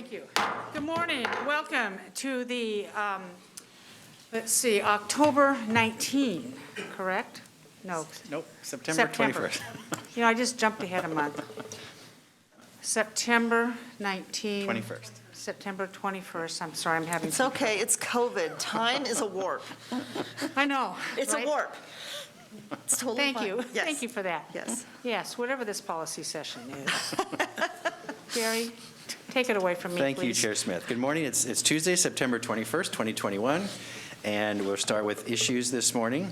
Thank you. Good morning. Welcome to the, October 19, correct? No. Nope, September 21st. You know, I just jumped ahead a month. September 19. 21st. September 21st. I'm sorry, I'm having. It's okay, it's COVID. Time is a warp. I know. It's right? a warp. It's totally Thank fine. you. Yes. Thank you for that. Yes. Yes, whatever this policy session is. Gary, take it away from me, Thank you, please. Chair Smith. Good morning. It's Tuesday, September 21st, 2021, and we'll start with issues this morning.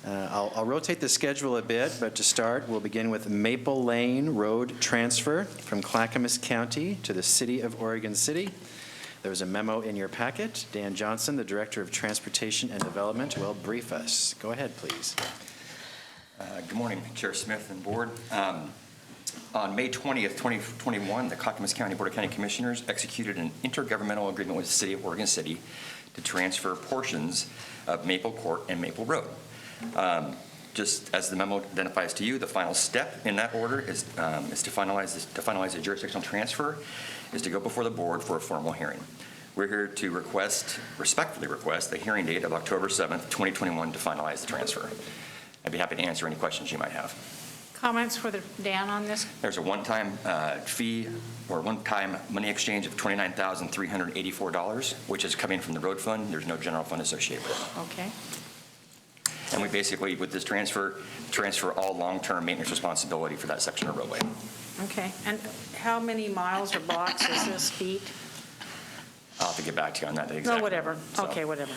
I'll rotate the schedule a bit, but to start, we'll begin with Maple Lane Road transfer from Clackamas County to the City of Oregon City. There's a memo in your packet. Dan Johnson, the Director of Transportation and Development, will brief us. Go ahead, please. Good morning, Chair Smith and Board. On May 20th, 2021, the Clackamas County Board of County Commissioners executed an intergovernmental agreement with the City of Oregon City to transfer portions of Maple Court and Maple Road. Just as the memo identifies to you, the final step in that order is to finalize the jurisdictional transfer, is to go before the board for a formal hearing. We're here to respectfully request the hearing date of October 7th, 2021 to finalize the transfer. I'd be happy to answer any questions you might have. Comments for Dan on this? There's a one-time fee or one-time money exchange of $29,384, which is coming from the road fund. There's no general fund associated with it. Okay. And we basically, with this transfer all long-term maintenance responsibility for that section of roadway. Okay. And how many miles or blocks is this, feet? I'll have to get back to you on that exactly. No, whatever. So, Okay, whatever.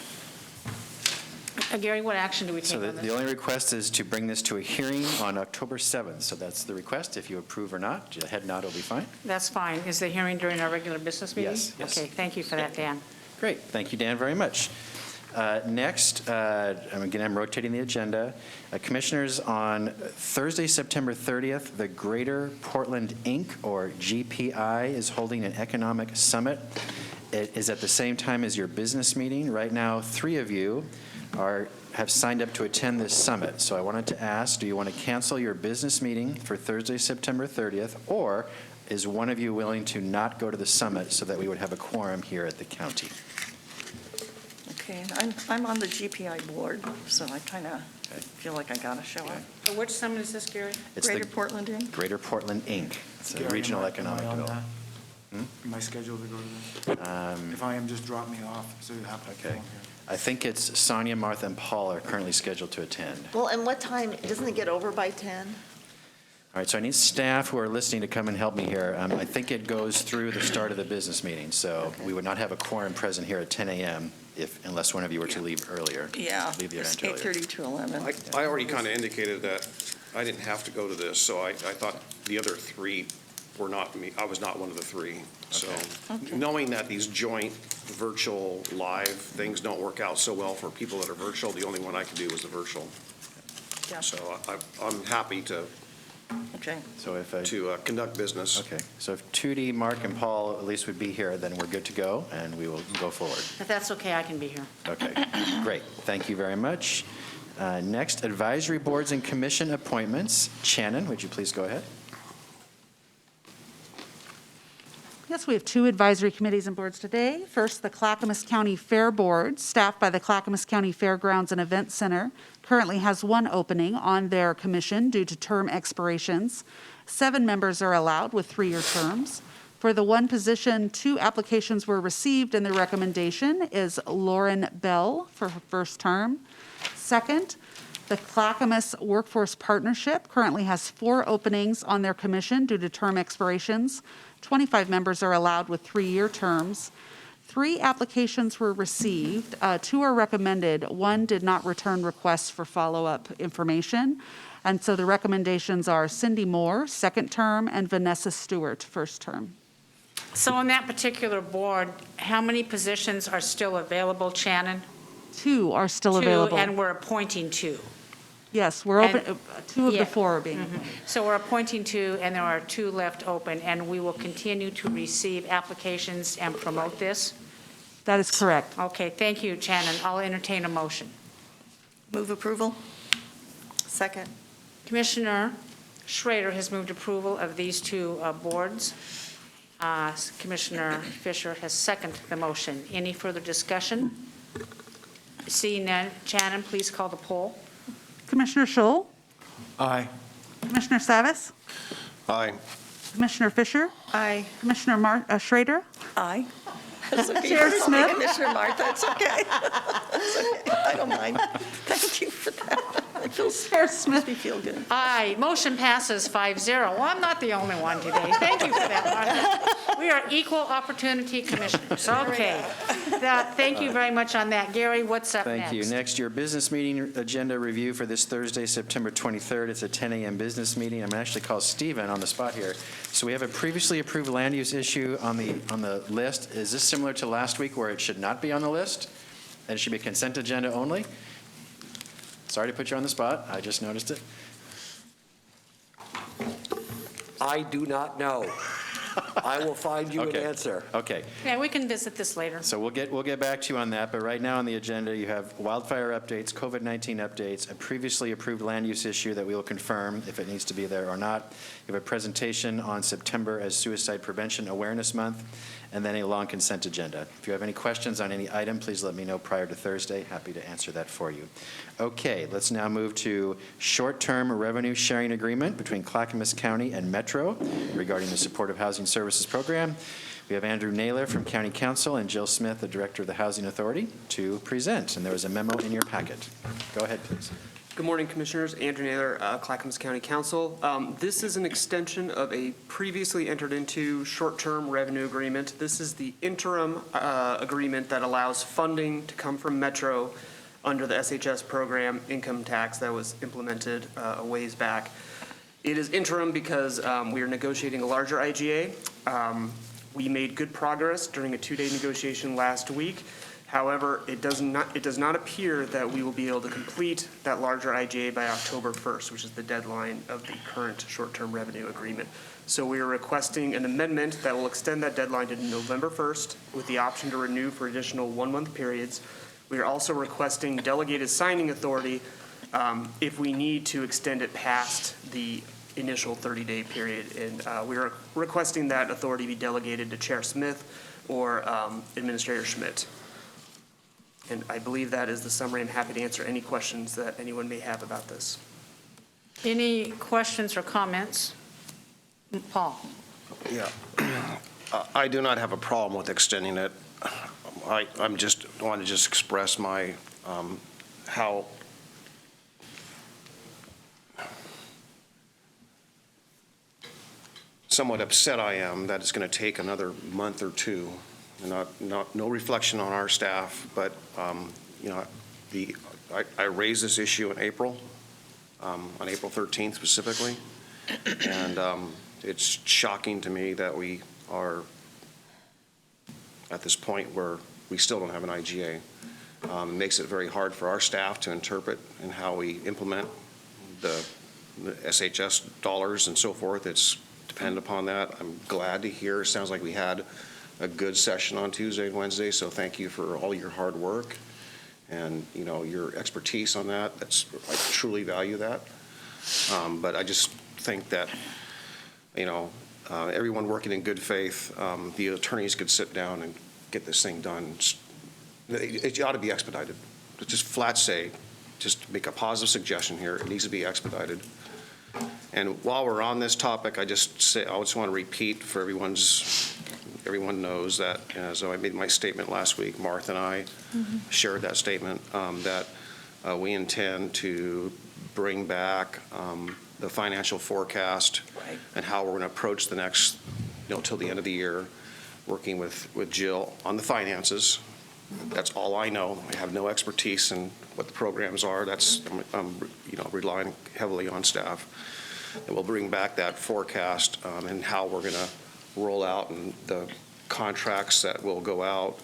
Gary, what action do we take So on this? the only request is to bring this to a hearing on October 7th. So that's the request. If you approve or not, a head nod will be fine. That's fine. Is the hearing during our regular business meeting? Yes, yes. Okay, thank you for that, Dan. Great. Thank you, Dan, very much. Next, I'm rotating the agenda. Commissioners, on Thursday, September 30th, the Greater Portland Inc., or GPI, is holding an economic summit. It is at the same time as your business meeting. Right now, 3 of you have signed up to attend this summit. So I wanted to ask, do you want to cancel your business meeting for Thursday, September 30th, or is one of you willing to not go to the summit so that we would have a quorum here at the county? Okay, I'm on the GPI board, so I kind of feel like I got to show up. So which summit is this, Gary? It's Greater the Portland Inc.? Greater Portland Inc. It's a Gary, regional am economic I on development. that? Am I scheduled to go to this? If I am, just drop me off, so you have to Okay. phone here. I think it's Sonia, Martha, and Paul are currently scheduled to attend. Well, and what time, doesn't it get over by 10? All right, so I need staff who are listening to come and help me here. I think it goes through the start of the business meeting, so we would not have a quorum present here at 10 a.m. unless one of you were to leave earlier. Yeah, Leave the it's event earlier. 8:30 to 11. I already kind of indicated that I didn't have to go to this, so I thought the other 3 were not me. I was not one of the 3. So Okay. knowing that these joint virtual live things don't work out so well for people that are virtual, the only one I could do was the virtual. Yeah. So I'm happy to Okay. So if conduct business. okay, so if Tootie, Mark, and Paul at least would be here, then we're good to go, and we will go forward. If that's okay, I can be here. Okay, great. Thank you very much. Next, advisory boards and commission appointments. Shannon, would you please go ahead? Yes, we have 2 advisory committees and boards today. First, the Clackamas County Fair Board, staffed by the Clackamas County Fairgrounds and Event Center, currently has 1 opening on their commission due to term expirations. 7 members are allowed with 3-year terms. For the 1 position, 2 applications were received, and the recommendation is Lauren Bell for her first term. Second, the Clackamas Workforce Partnership currently has 4 openings on their commission due to term expirations. 25 members are allowed with 3-year terms. 3 applications were received. 2 are recommended. 1 did not return requests for follow-up information. And so the recommendations are Cindy Moore, 2nd term, and Vanessa Stewart, 1st term. So on that particular board, how many positions are still available, Shannon? 2 are still 2, available. and we're appointing 2. Yes, we're And- open, 2 of yeah. the 4 are being appointed. So we're appointing 2, and there are 2 left open, and we will continue to receive applications and promote this? That is correct. Okay, thank you, Shannon. I'll entertain a motion. Move approval? Second. Commissioner Schrader has moved approval of these 2 boards. Commissioner Fisher has seconded the motion. Any further discussion? Seeing none, Shannon, please call the poll. Commissioner Schull, Aye. Commissioner Savis, Aye. Commissioner Fisher, Aye. Commissioner Schrader, Aye. That's okay. Chair Smith. Commissioner Martha, it's okay. It's okay. I don't mind. Thank you for that. It feels, Chair Smith. makes me feel good. Aye, motion passes 5-0. Well, I'm not the only one today. Thank you for that, Martha. We are equal opportunity commissioners. Okay. Thank you very much on that. Gary, what's up next? Thank you. Next, your business meeting agenda review for this Thursday, September 23rd. It's a 10 a.m. business meeting. I'm going to actually call Stephen on the spot here. So we have a previously approved land use issue on the list. Is this similar to last week where it should not be on the list? And it should be consent agenda only? Sorry to put you on the spot. I just noticed it. I do not know. I will find you an Okay. answer. Okay. Yeah, we can visit this later. So we'll get back to you on that, but right now on the agenda, you have wildfire updates, COVID-19 updates, a previously approved land use issue that we will confirm if it needs to be there or not. You have a presentation on September as Suicide Prevention Awareness Month, and then a long consent agenda. If you have any questions on any item, please let me know prior to Thursday. Happy to answer that for you. Okay, let's now move to short-term revenue sharing agreement between Clackamas County and Metro regarding the Supportive Housing Services Program. We have Andrew Naylor from County Council and Jill Smith, the Director of the Housing Authority, to present. And there was a memo in your packet. Go ahead, please. Good morning, Commissioners. Andrew Naylor, Clackamas County Council. This is an extension of a previously entered into short-term revenue agreement. This is the interim agreement that allows funding to come from Metro under the SHS program income tax that was implemented a ways back. It is interim because we are negotiating a larger IGA. We made good progress during a two-day negotiation last week. However, it does not appear that we will be able to complete that larger IGA by October 1st, which is the deadline of the current short-term revenue agreement. So we are requesting an amendment that will extend that deadline to November 1st with the option to renew for additional one-month periods. We are also requesting delegated signing authority if we need to extend it past the initial 30-day period. And we are requesting that authority be delegated to Chair Smith or Administrator Schmidt. And I believe that is the summary. I'm happy to answer any questions that anyone may have about this. Any questions or comments? Paul? Yeah. I do not have a problem with extending it. I'm just want to just express my how somewhat upset I am that it's going to take another month or two. No reflection on our staff, but you know, I raised this issue in April, on April 13th specifically, and it's shocking to me that we are at this point where we still don't have an IGA. It makes it very hard for our staff to interpret and how we implement the SHS dollars and so forth. It's dependent upon that. I'm glad to hear. It sounds like we had a good session on Tuesday and Wednesday, so thank you for all your hard work and, you know, your expertise on that. I truly value that. But I just think that, you know, everyone working in good faith, the attorneys could sit down and get this thing done. It ought to be expedited. Just flat say, just make a positive suggestion here. It needs to be expedited. And while we're on this topic, I just want to repeat for everyone knows that, as I made my statement last week, Martha and I shared that statement, that we intend to bring back the financial forecast and how we're going to approach the next, you know, till the end of the year, working with Jill on the finances. That's all I know. I have no expertise in what the programs are. I'm you know, relying heavily on staff. And we'll bring back that forecast and how we're going to roll out and the contracts that will go out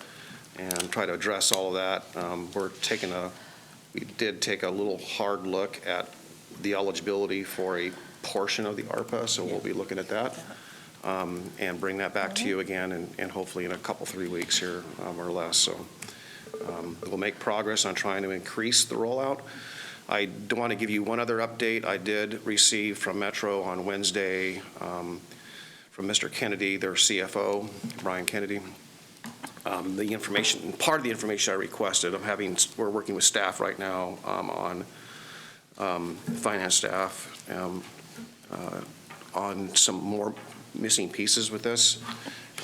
and try to address all of that. We did take a little hard look at the eligibility for a portion of the ARPA, so we'll be looking at that and bring that back to you again and hopefully in a couple, 3 weeks here or less. So we'll make progress on trying to increase the rollout. I do want to give you one other update. I did receive from Metro on Wednesday from from Mr. Kennedy, their CFO, Brian Kennedy. The information, part of the information I requested, we're working with staff right now on finance staff on some more missing pieces with this.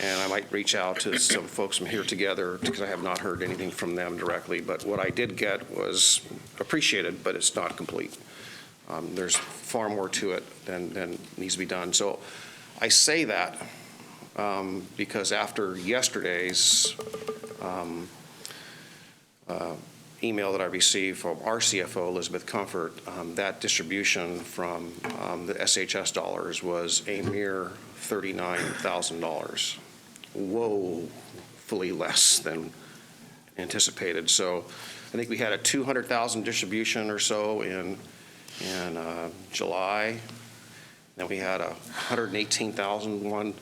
And I might reach out to some folks from Here Together, because I have not heard anything from them directly. But what I did get was appreciated, but it's not complete. There's far more to it than needs to be done. So I say that because after yesterday's email that I received from our CFO, Elizabeth Comfort, that distribution from the SHS dollars was a mere $39,000. Woefully less than anticipated. So I think we had a 200,000 distribution or so in July. Then we had a 118,000 one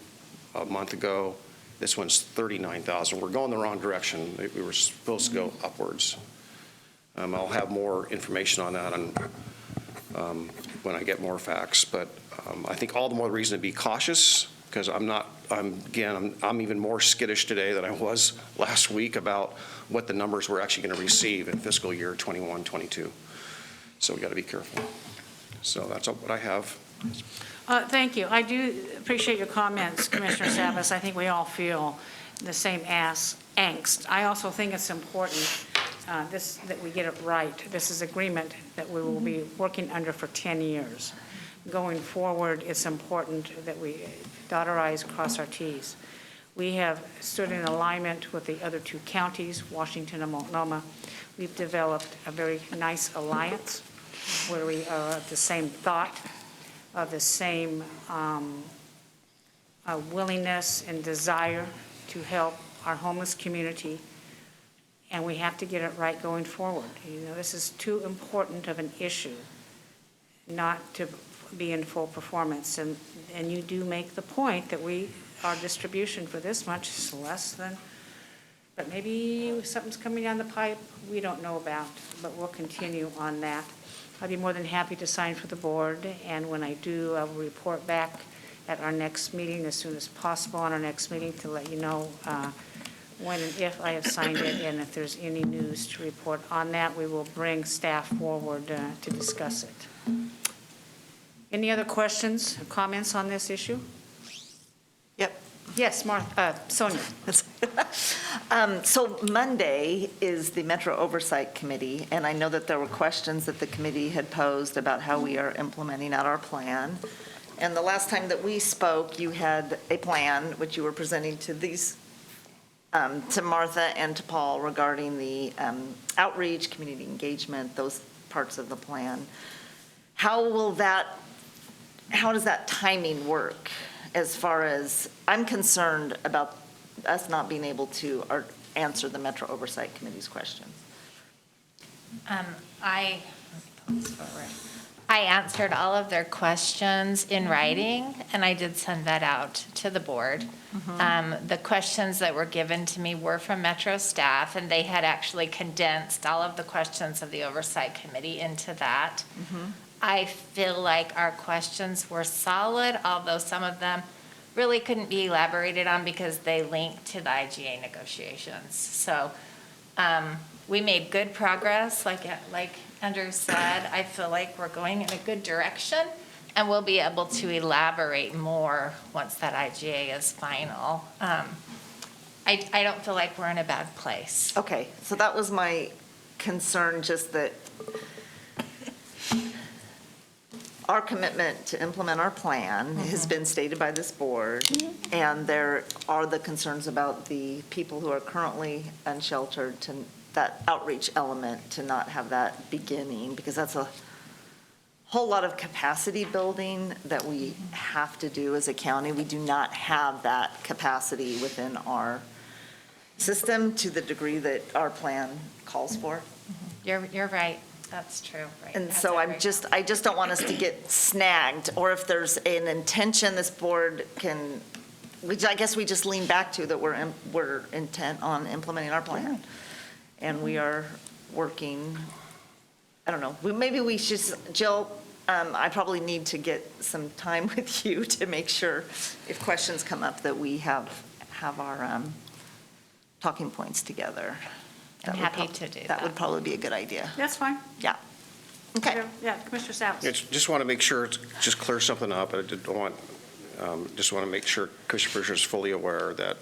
a month ago. This one's 39,000. We're going the wrong direction. We were supposed to go upwards. I'll have more information on that when I get more facts. But I think all the more reason to be cautious, because I'm even more skittish today than I was last week about what the numbers we're actually going to receive in fiscal year 21-22. So we got to be careful. So that's what I have. Thank you. I do appreciate your comments, Commissioner Savas. I think we all feel the same angst. I also think it's important that we get it right. This is agreement that we will be working under for 10 years. Going forward, it's important that we dot our I's, cross our T's. We have stood in alignment with the other two counties, Washington and Multnomah. We've developed a very nice alliance where we are of the same thought, of the same willingness and desire to help our homeless community, and we have to get it right going forward. You know, this is too important of an issue not to be in full performance, and you do make the point that our distribution for this much is less than, but maybe something's coming down the pipe we don't know about, but we'll continue on that. I'd be more than happy to sign for the board, and when I do, I will report back at our next meeting as soon as possible on our next meeting to let you know when and if I have signed it, and if there's any news to report on that, we will bring staff forward to discuss it. Any other questions or comments on this issue? Yep. Yes, Sonia. So Monday is the Metro Oversight Committee, and I know that there were questions that the committee had posed about how we are implementing out our plan. And the last time that we spoke, you had a plan, which you were presenting to these, to Martha and to Paul regarding the outreach, community engagement, those parts of the plan. How does that timing work? As far as, I'm concerned about us not being able to answer the Metro Oversight Committee's questions. I answered all of their questions in writing, and I did send that out to the board. The questions that were given to me were from Metro staff, and they had actually condensed all of the questions of the Oversight Committee into that. I feel like our questions were solid, although some of them really couldn't be elaborated on because they link to the IGA negotiations. So we made good progress, like Andrew said. I feel like we're going in a good direction, and we'll be able to elaborate more once that IGA is final. I don't feel like we're in a bad place. Okay, so that was my concern, just that our commitment to implement our plan has been stated by this board, and there are the concerns about the people who are currently unsheltered, to that outreach element, to not have that beginning, because that's a whole lot of capacity building that we have to do as a county. We do not have that capacity within our system to the degree that our plan calls for. You're right. That's true. Right. And That's so I everything. just don't want us to get snagged, or if there's an intention this board can, which I guess we just lean back to, that we're intent on implementing our plan. And we are working, I don't know, maybe we should, Jill, I probably need to get some time with you to make sure if questions come up that we have our talking points together. I'm That would happy prob- to do That would that. probably be a good idea. That's fine. Yeah. Okay. Yeah, Commissioner Salas. Just want to make sure, just clear something up. I don't want, just want to make sure Commissioner is fully aware that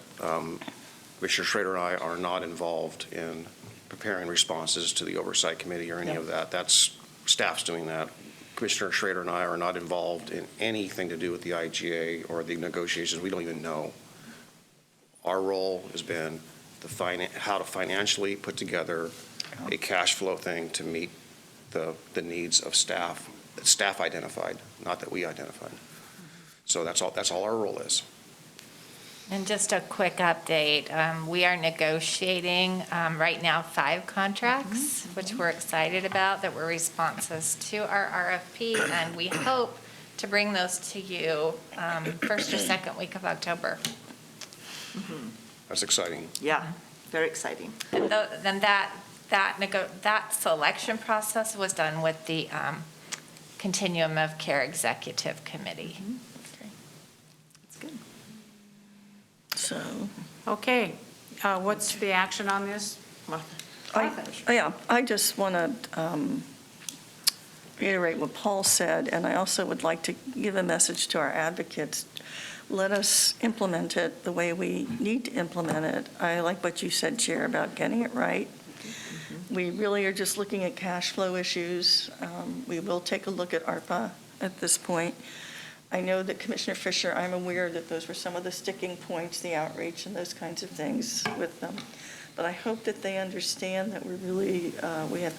Commissioner Schrader and I are not involved in preparing responses to the Oversight Committee or any of that. That's, staff's doing that. Commissioner Schrader and I are not involved in anything to do with the IGA or the negotiations. We don't even know. Our role has been how to financially put together a cash flow thing to meet the needs of staff, that staff identified, not that we identified. So that's all our role is. And just a quick update, we are negotiating right now 5 contracts, which we're excited about, that were responses to our RFP, and we hope to bring those to you first or second week of October. That's exciting. Yeah, very exciting. And then that selection process was done with the Continuum of Care Executive Committee. That's good. So, Okay, what's the action on this? I just want to reiterate what Paul said, and I also would like to give a message to our advocates. Let us implement it the way we need to implement it. I like what you said, Chair, about getting it right. We really are just looking at cash flow issues. We will take a look at ARPA at this point. I know that Commissioner Fisher, I'm aware that those were some of the sticking points, the outreach and those kinds of things with them. But I hope that they understand that we're really, we have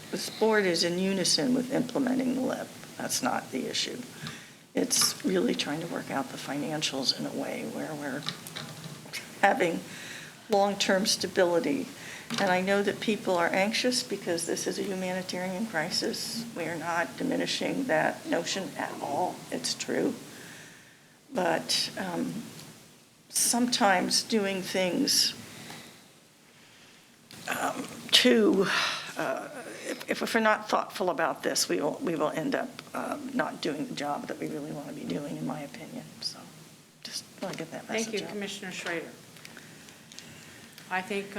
this board is in unison with implementing the LIP. That's not the issue. It's really trying to work out the financials in a way where we're having long-term stability. And I know that people are anxious because this is a humanitarian crisis. We are not diminishing that notion at all. It's true. But sometimes doing things if we're not thoughtful about this, we will end up not doing the job that we really want to be doing, in my opinion. So just want to get that message out. Thank you, Commissioner Schrader. I think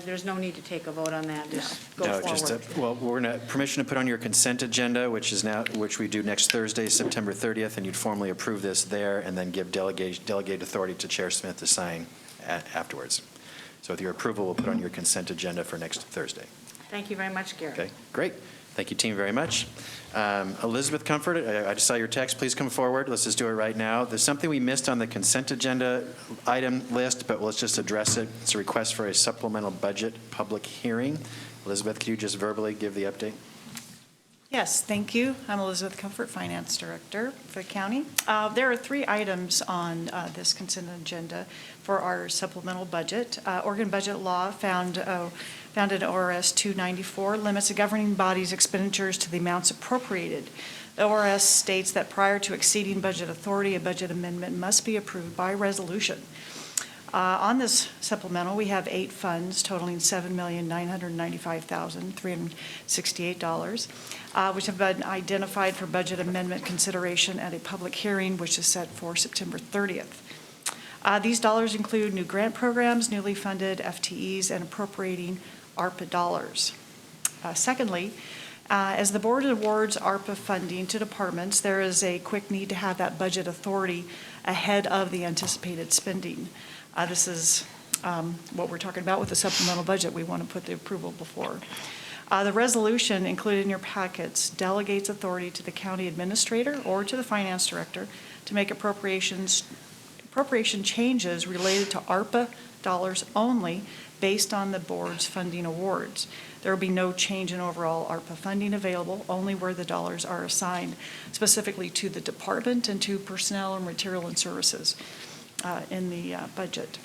there's no need to take a vote on that, just go No, forward. well, we're going to, permission to put on your consent agenda, which we do next Thursday, September 30th, and you'd formally approve this there, and then give delegate authority to Chair Smith to sign afterwards. So with your approval, we'll put on your consent agenda for next Thursday. Thank you very much, Gary. Okay, great. Thank you, team, very much. Elizabeth Comfort, I just saw your text. Please come forward. Let's just do it right now. There's something we missed on the consent agenda item list, but let's just address it. It's a request for a supplemental budget public hearing. Elizabeth, could you just verbally give the update? Yes, thank you. I'm Elizabeth Comfort, Finance Director for the county. There are 3 items on this consent agenda for our supplemental budget. Oregon budget law found in ORS 294 limits a governing body's expenditures to the amounts appropriated. The ORS states that prior to exceeding budget authority, a budget amendment must be approved by resolution. On this supplemental, we have 8 funds totaling $7,995,368, which have been identified for budget amendment consideration at a public hearing, which is set for September 30th. These dollars include new grant programs, newly funded FTEs, and appropriating ARPA dollars. Secondly, as the board awards ARPA funding to departments, there is a quick need to have that budget authority ahead of the anticipated spending. This is what we're talking about with the supplemental budget. We want to put the approval before. The resolution included in your packets delegates authority to the county administrator or to the finance director to make appropriation changes related to ARPA dollars only based on the board's funding awards. There will be no change in overall ARPA funding available, only where the dollars are assigned specifically to the department and to personnel and material and services in the budget.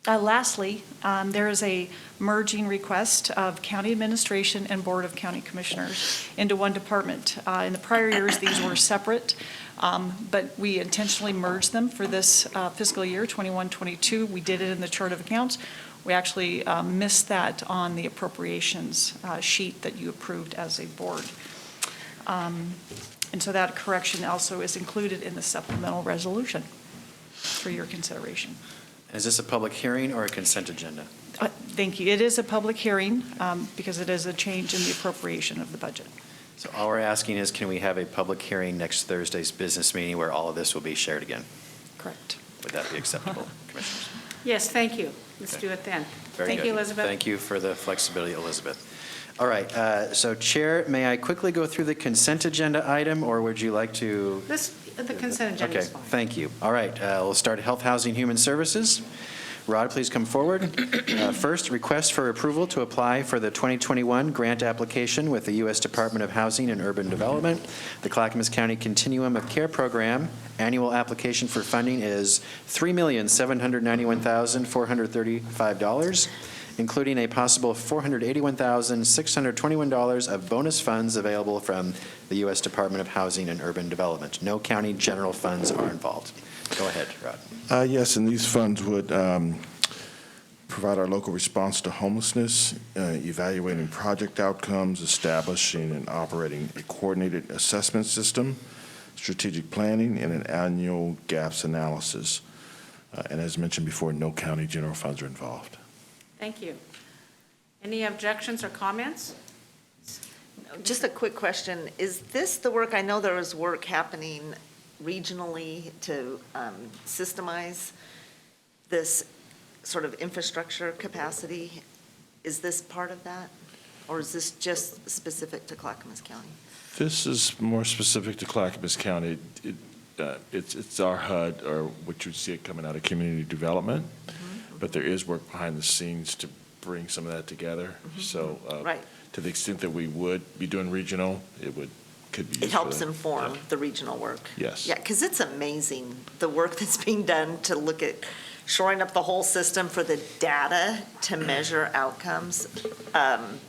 Lastly, there is a merging request of county administration and board of county commissioners into one department. In the prior years, these were separate, but we intentionally merged them for this fiscal year, 21-22. We did it in the chart of accounts. We actually missed that on the appropriations sheet that you approved as a board. And so that correction also is included in the supplemental resolution for your consideration. Is this a public hearing or a consent agenda? Thank you. It is a public hearing because it is a change in the appropriation of the budget. So all we're asking is, can we have a public hearing next Thursday's business meeting where all of this will be shared again? Correct. Would that be acceptable, Commissioners? Yes, thank you. Let's Okay. do it then. Very Thank you, good. Elizabeth. Thank you for the flexibility, Elizabeth. All right, so Chair, may I quickly go through the consent agenda item, or would you like to? The consent agenda is Okay, fine. thank you. All right, we'll start Health, Housing, Human Services. Rod, please come forward. First, request for approval to apply for the 2021 grant application with the U.S. Department of Housing and Urban Development. The Clackamas County Continuum of Care Program. Annual application for funding is $3,791,435, including a possible $481,621 of bonus funds available from the U.S. Department of Housing and Urban Development. No county general funds are involved. Go ahead, Rod. Yes, and these funds would provide our local response to homelessness, evaluating project outcomes, establishing and operating a coordinated assessment system, strategic planning, and an annual gaps analysis. And as mentioned before, no county general funds are involved. Thank you. Any objections or comments? Just a quick question. Is this the work, I know there is work happening regionally to systemize this sort of infrastructure capacity. Is this part of that? Or is this just specific to Clackamas County? This is more specific to Clackamas County. It's our HUD, or what you would see it coming out of community development, but there is work behind the scenes to bring some of that together. So Right. to the extent that we would be doing regional, could be used It helps for that. inform Yeah. the regional work. Yes. Yeah, because it's amazing, the work that's being done to look at shoring up the whole system for the data to measure outcomes.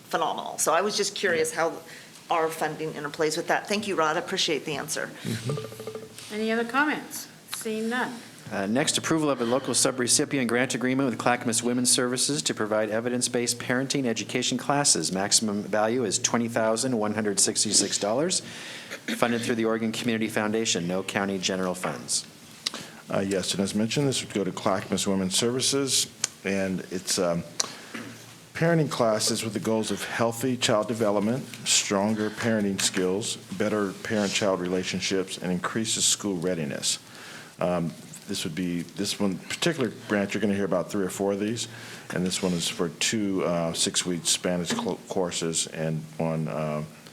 Phenomenal. So I was just curious how our funding interplays with that. Thank you, Rod. I appreciate the answer. Any other comments? Seeing none. Next, approval of a local sub-recipient grant agreement with Clackamas Women's Services to provide evidence-based parenting education classes. Maximum value is $20,166, funded through the Oregon Community Foundation, no county general funds. Yes, and as mentioned, this would go to Clackamas Women's Services, and it's parenting classes with the goals of healthy child development, stronger parenting skills, better parent-child relationships, and increases school readiness. This one particular grant, you're going to hear about 3 or 4 of these, and this one is for 2 6-week Spanish courses and 1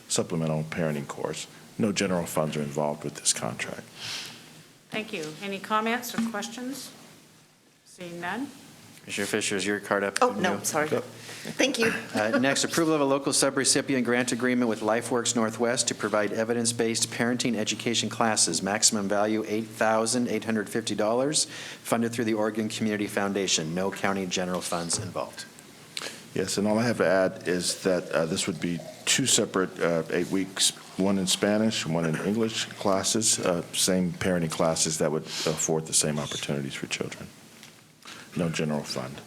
supplemental parenting course. No general funds are involved with this contract. Thank you. Any comments or questions? Seeing none. Commissioner Fisher, is your card up? Oh, no, sorry. Thank you. Next, approval of a local sub-recipient grant agreement with Lifeworks Northwest to provide evidence-based parenting education classes. Maximum value $8,850, funded through the Oregon Community Foundation. No county general funds involved. Yes, and all I have to add is that this would be 2 separate 8 weeks, 1 in Spanish, 1 in English classes, same parenting classes that would afford the same opportunities for children. No general fund.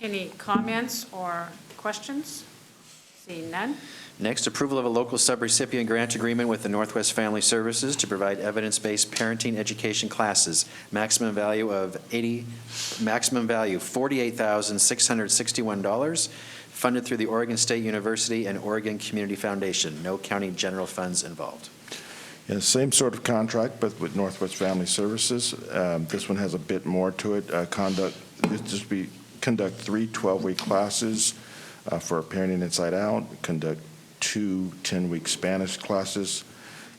Any comments or questions? Seeing none. Next, approval of a local sub-recipient grant agreement with the Northwest Family Services to provide evidence-based parenting education classes. Maximum value $48,661, funded through the Oregon State University and Oregon Community Foundation. No county general funds involved. Yeah, same sort of contract, but with Northwest Family Services. This one has a bit more to it. Conduct 3 12-week classes for Parenting Inside Out, conduct 2 10-week Spanish classes,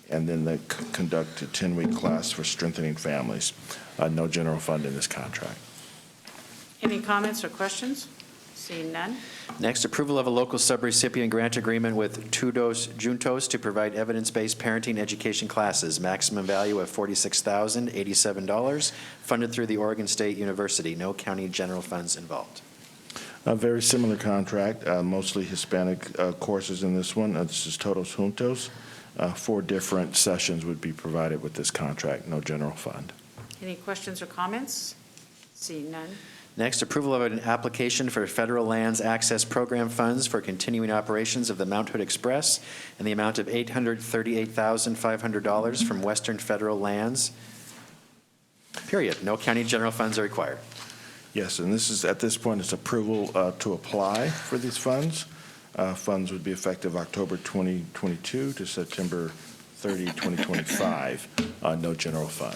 and then they conduct a 10-week class for Strengthening Families. No general fund in this contract. Any comments or questions? Seeing none. Next, approval of a local sub-recipient grant agreement with Tudos Juntos to provide evidence-based parenting education classes. Maximum value of $46,087, funded through the Oregon State University. No county general funds involved. A very similar contract, mostly Hispanic courses in this one. This is Todos Juntos. 4 different sessions would be provided with this contract. No general fund. Any questions or comments? Seeing none. Next, approval of an application for Federal Lands Access Program funds for continuing operations of the Mount Hood Express in the amount of $838,500 from Western Federal Lands. Period. No county general funds are required. Yes, and this is, at this point, it's approval to apply for these funds. Funds would be effective October 2022 to September 30, 2025. No general fund.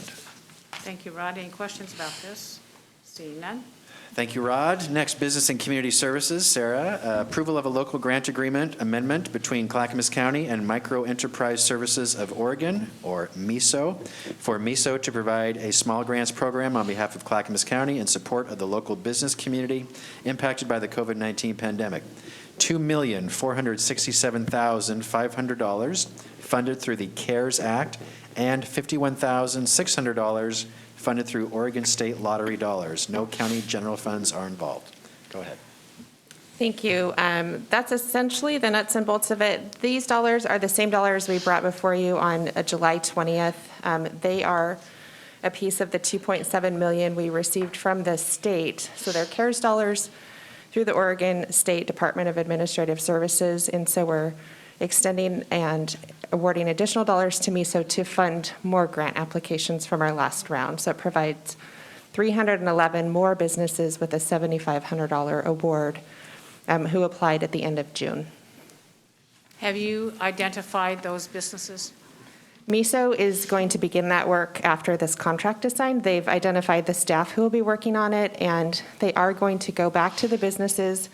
Thank you, Rod. Any questions about this? Seeing none? Thank you, Rod. Next, Business and Community Services. Sarah, approval of a local grant agreement amendment between Clackamas County and Micro Enterprise Services of Oregon, or MISO, for MISO to provide a small grants program on behalf of Clackamas County in support of the local business community impacted by the COVID-19 pandemic. $2,467,500 funded through the CARES Act and $51,600 funded through Oregon State Lottery dollars. No county general funds are involved. Go ahead. Thank you. That's essentially the nuts and bolts of it. These dollars are the same dollars we brought before you on July 20th. They are a piece of the $2.7 million we received from the state. So they're CARES dollars through the Oregon State Department of Administrative Services. And so we're extending and awarding additional dollars to MISO to fund more grant applications from our last round. So it provides 311 more businesses with a $7,500 award who applied at the end of June. Have you identified those businesses? MISO is going to begin that work after this contract is signed. They've identified the staff who will be working on it, and they are going to go back to the businesses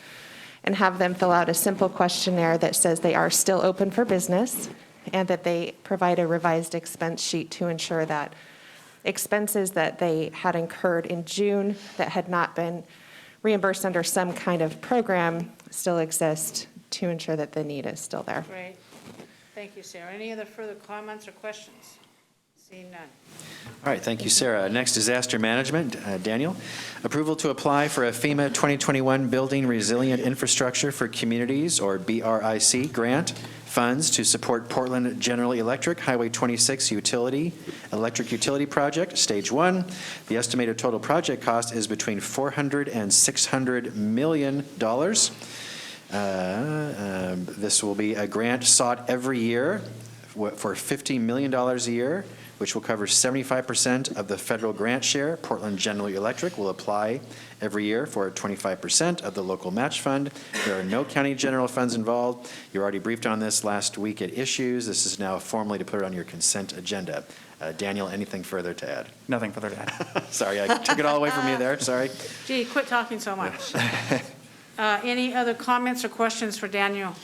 and have them fill out a simple questionnaire that says they are still open for business and that they provide a revised expense sheet to ensure that expenses that they had incurred in June that had not been reimbursed under some kind of program still exist to ensure that the need is still there. Great. Thank you, Sarah. Any other further comments or questions? Seeing none. All right, thank you, Sarah. Next, disaster management. Daniel, approval to apply for a FEMA 2021 Building Resilient Infrastructure for Communities, or BRIC, grant funds to support Portland General Electric Highway 26 electric utility project, Stage 1. The estimated total project cost is between $400 and $600 million. This will be a grant sought every year for $50 million a year, which will cover 75% of the federal grant share. Portland General Electric will apply every year for 25% of the local match fund. There are no county general funds involved. You already briefed on this last week at issues. This is now formally to put it on your consent agenda. Daniel, anything further to add? Nothing further to add. Sorry, I took it all away from you there. Sorry. Gee, quit talking so much. Any other comments or questions for Daniel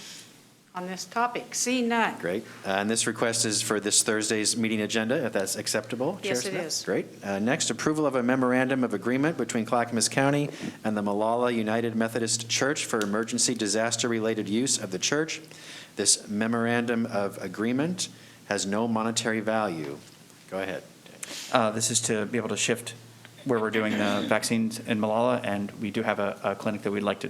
on this topic? Seeing none. Great. And this request is for this Thursday's meeting agenda, if that's acceptable. Yes, Chair it Smith? is. Great. Next, approval of a memorandum of agreement between Clackamas County and the Malala United Methodist Church for emergency disaster-related use of the church. This memorandum of agreement has no monetary value. Go ahead. This is to be able to shift where we're doing the vaccines in Malala, and we do have a clinic that we'd like to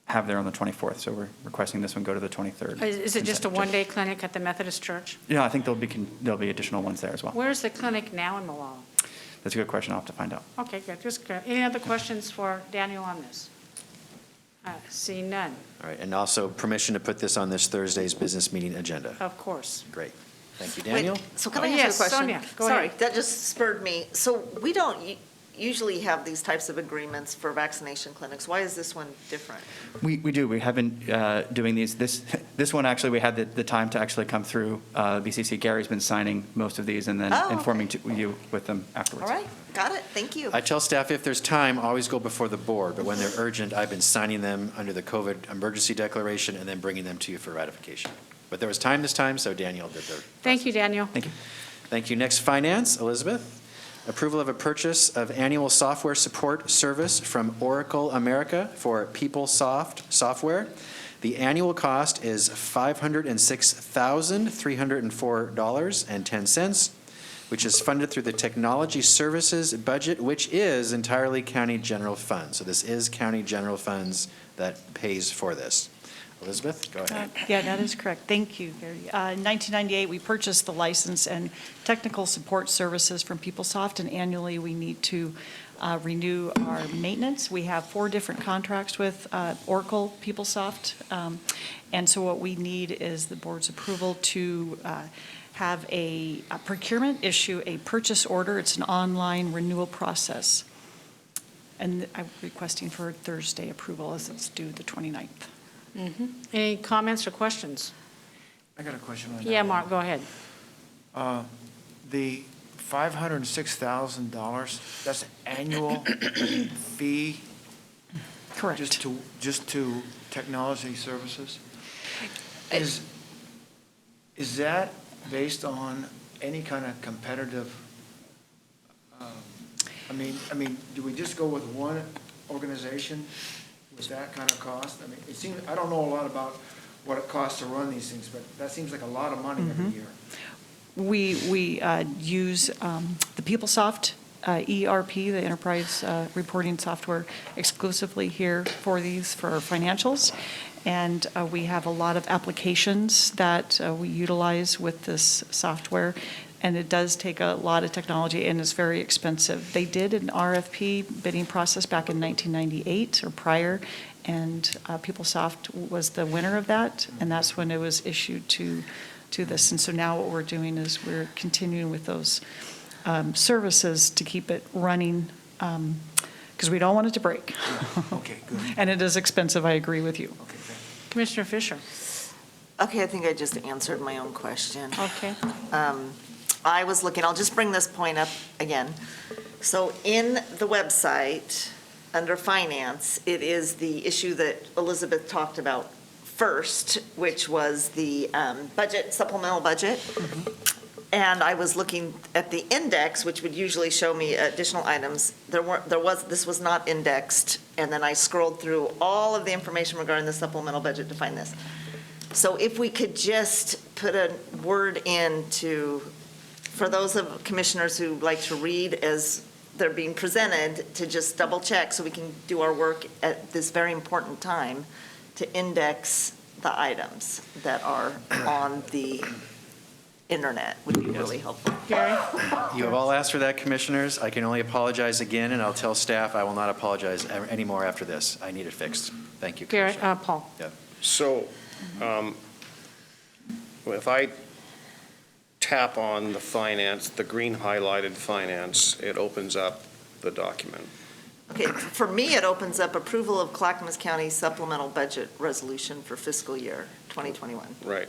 have there on the 24th, so we're requesting this one go to the 23rd. Is it just a one-day clinic at the Methodist Church? Yeah, I think there'll be additional ones there as well. Where's the clinic now in Malala? That's a good question. I'll have to find out. Okay, good. Just good. Any other questions for Daniel on this? Seeing none, All right, and also permission to put this on this Thursday's business meeting agenda. of course. Great. Thank you, Daniel. Wait, so can I yes, ask you a question? Sonia, go Sorry, ahead. that just spurred me. So we don't usually have these types of agreements for vaccination clinics. Why is this one different? We do. We have been doing these. This one, actually, we had the time to actually come through BCC. Gary's been signing most of these and then informing you with them afterwards. All right, got it. Thank you. I tell staff if there's time, always go before the board, but when they're urgent, I've been signing them under the COVID emergency declaration and then bringing them to you for ratification. But there was time this time, so Daniel did the. Thank you, Daniel. Thank you. Thank you. Next, Finance. Elizabeth. Approval of a purchase of annual software support service from Oracle America for PeopleSoft software. The annual cost is $506,304.10, which is funded through the Technology Services budget, which is entirely county general funds. So this is county general funds that pays for this. Elizabeth, go ahead. Yeah, that is correct. Thank you, Gary. In 1998, we purchased the license and technical support services from PeopleSoft, and annually we need to renew our maintenance. We have 4 different contracts with Oracle, PeopleSoft, and so what we need is the board's approval to have a procurement issue a purchase order. It's an online renewal process. And I'm requesting for Thursday approval as it's due the 29th. Any comments or questions? I got a question on that. Yeah, Mark, go ahead. The $506,000, that's annual fee? Correct. Just to technology services? Is that based on any kind of competitive, I mean, do we just go with one organization with that kind of cost? I mean, it seems, I don't know a lot about what it costs to run these things, but that seems like a lot of money every year. We use the PeopleSoft ERP, the enterprise reporting software, exclusively here for these, for our financials. And we have a lot of applications that we utilize with this software. And it does take a lot of technology and it's very expensive. They did an RFP bidding process back in 1998 or prior, and PeopleSoft was the winner of that. And that's when it was issued to this. And so now what we're doing is we're continuing with those services to keep it running, because we don't want it to break. Okay, good. And it is expensive, I agree with you. Okay, thanks. Commissioner Fisher? Okay, I think I just answered my own question. Okay. I was looking, I'll just bring this point up again. So in the website, under finance, it is the issue that Elizabeth talked about first, which was the budget, supplemental budget. And I was looking at the index, which would usually show me additional items. This was not indexed. And then I scrolled through all of the information regarding the supplemental budget to find this. So if we could just put a word in for those of commissioners who like to read as they're being presented, to just double check so we can do our work at this very important time to index the items that are on the internet would be really helpful. Gary? You have all asked for that, commissioners. I can only apologize again, and I'll tell staff I will not apologize anymore after this. I need it fixed. Thank you, Gary, Commissioner. Paul? Yeah. So if I tap on the finance, the green highlighted finance, it opens up the document. Okay, for me, it opens up approval of Clackamas County supplemental budget resolution for fiscal year 2021. Right,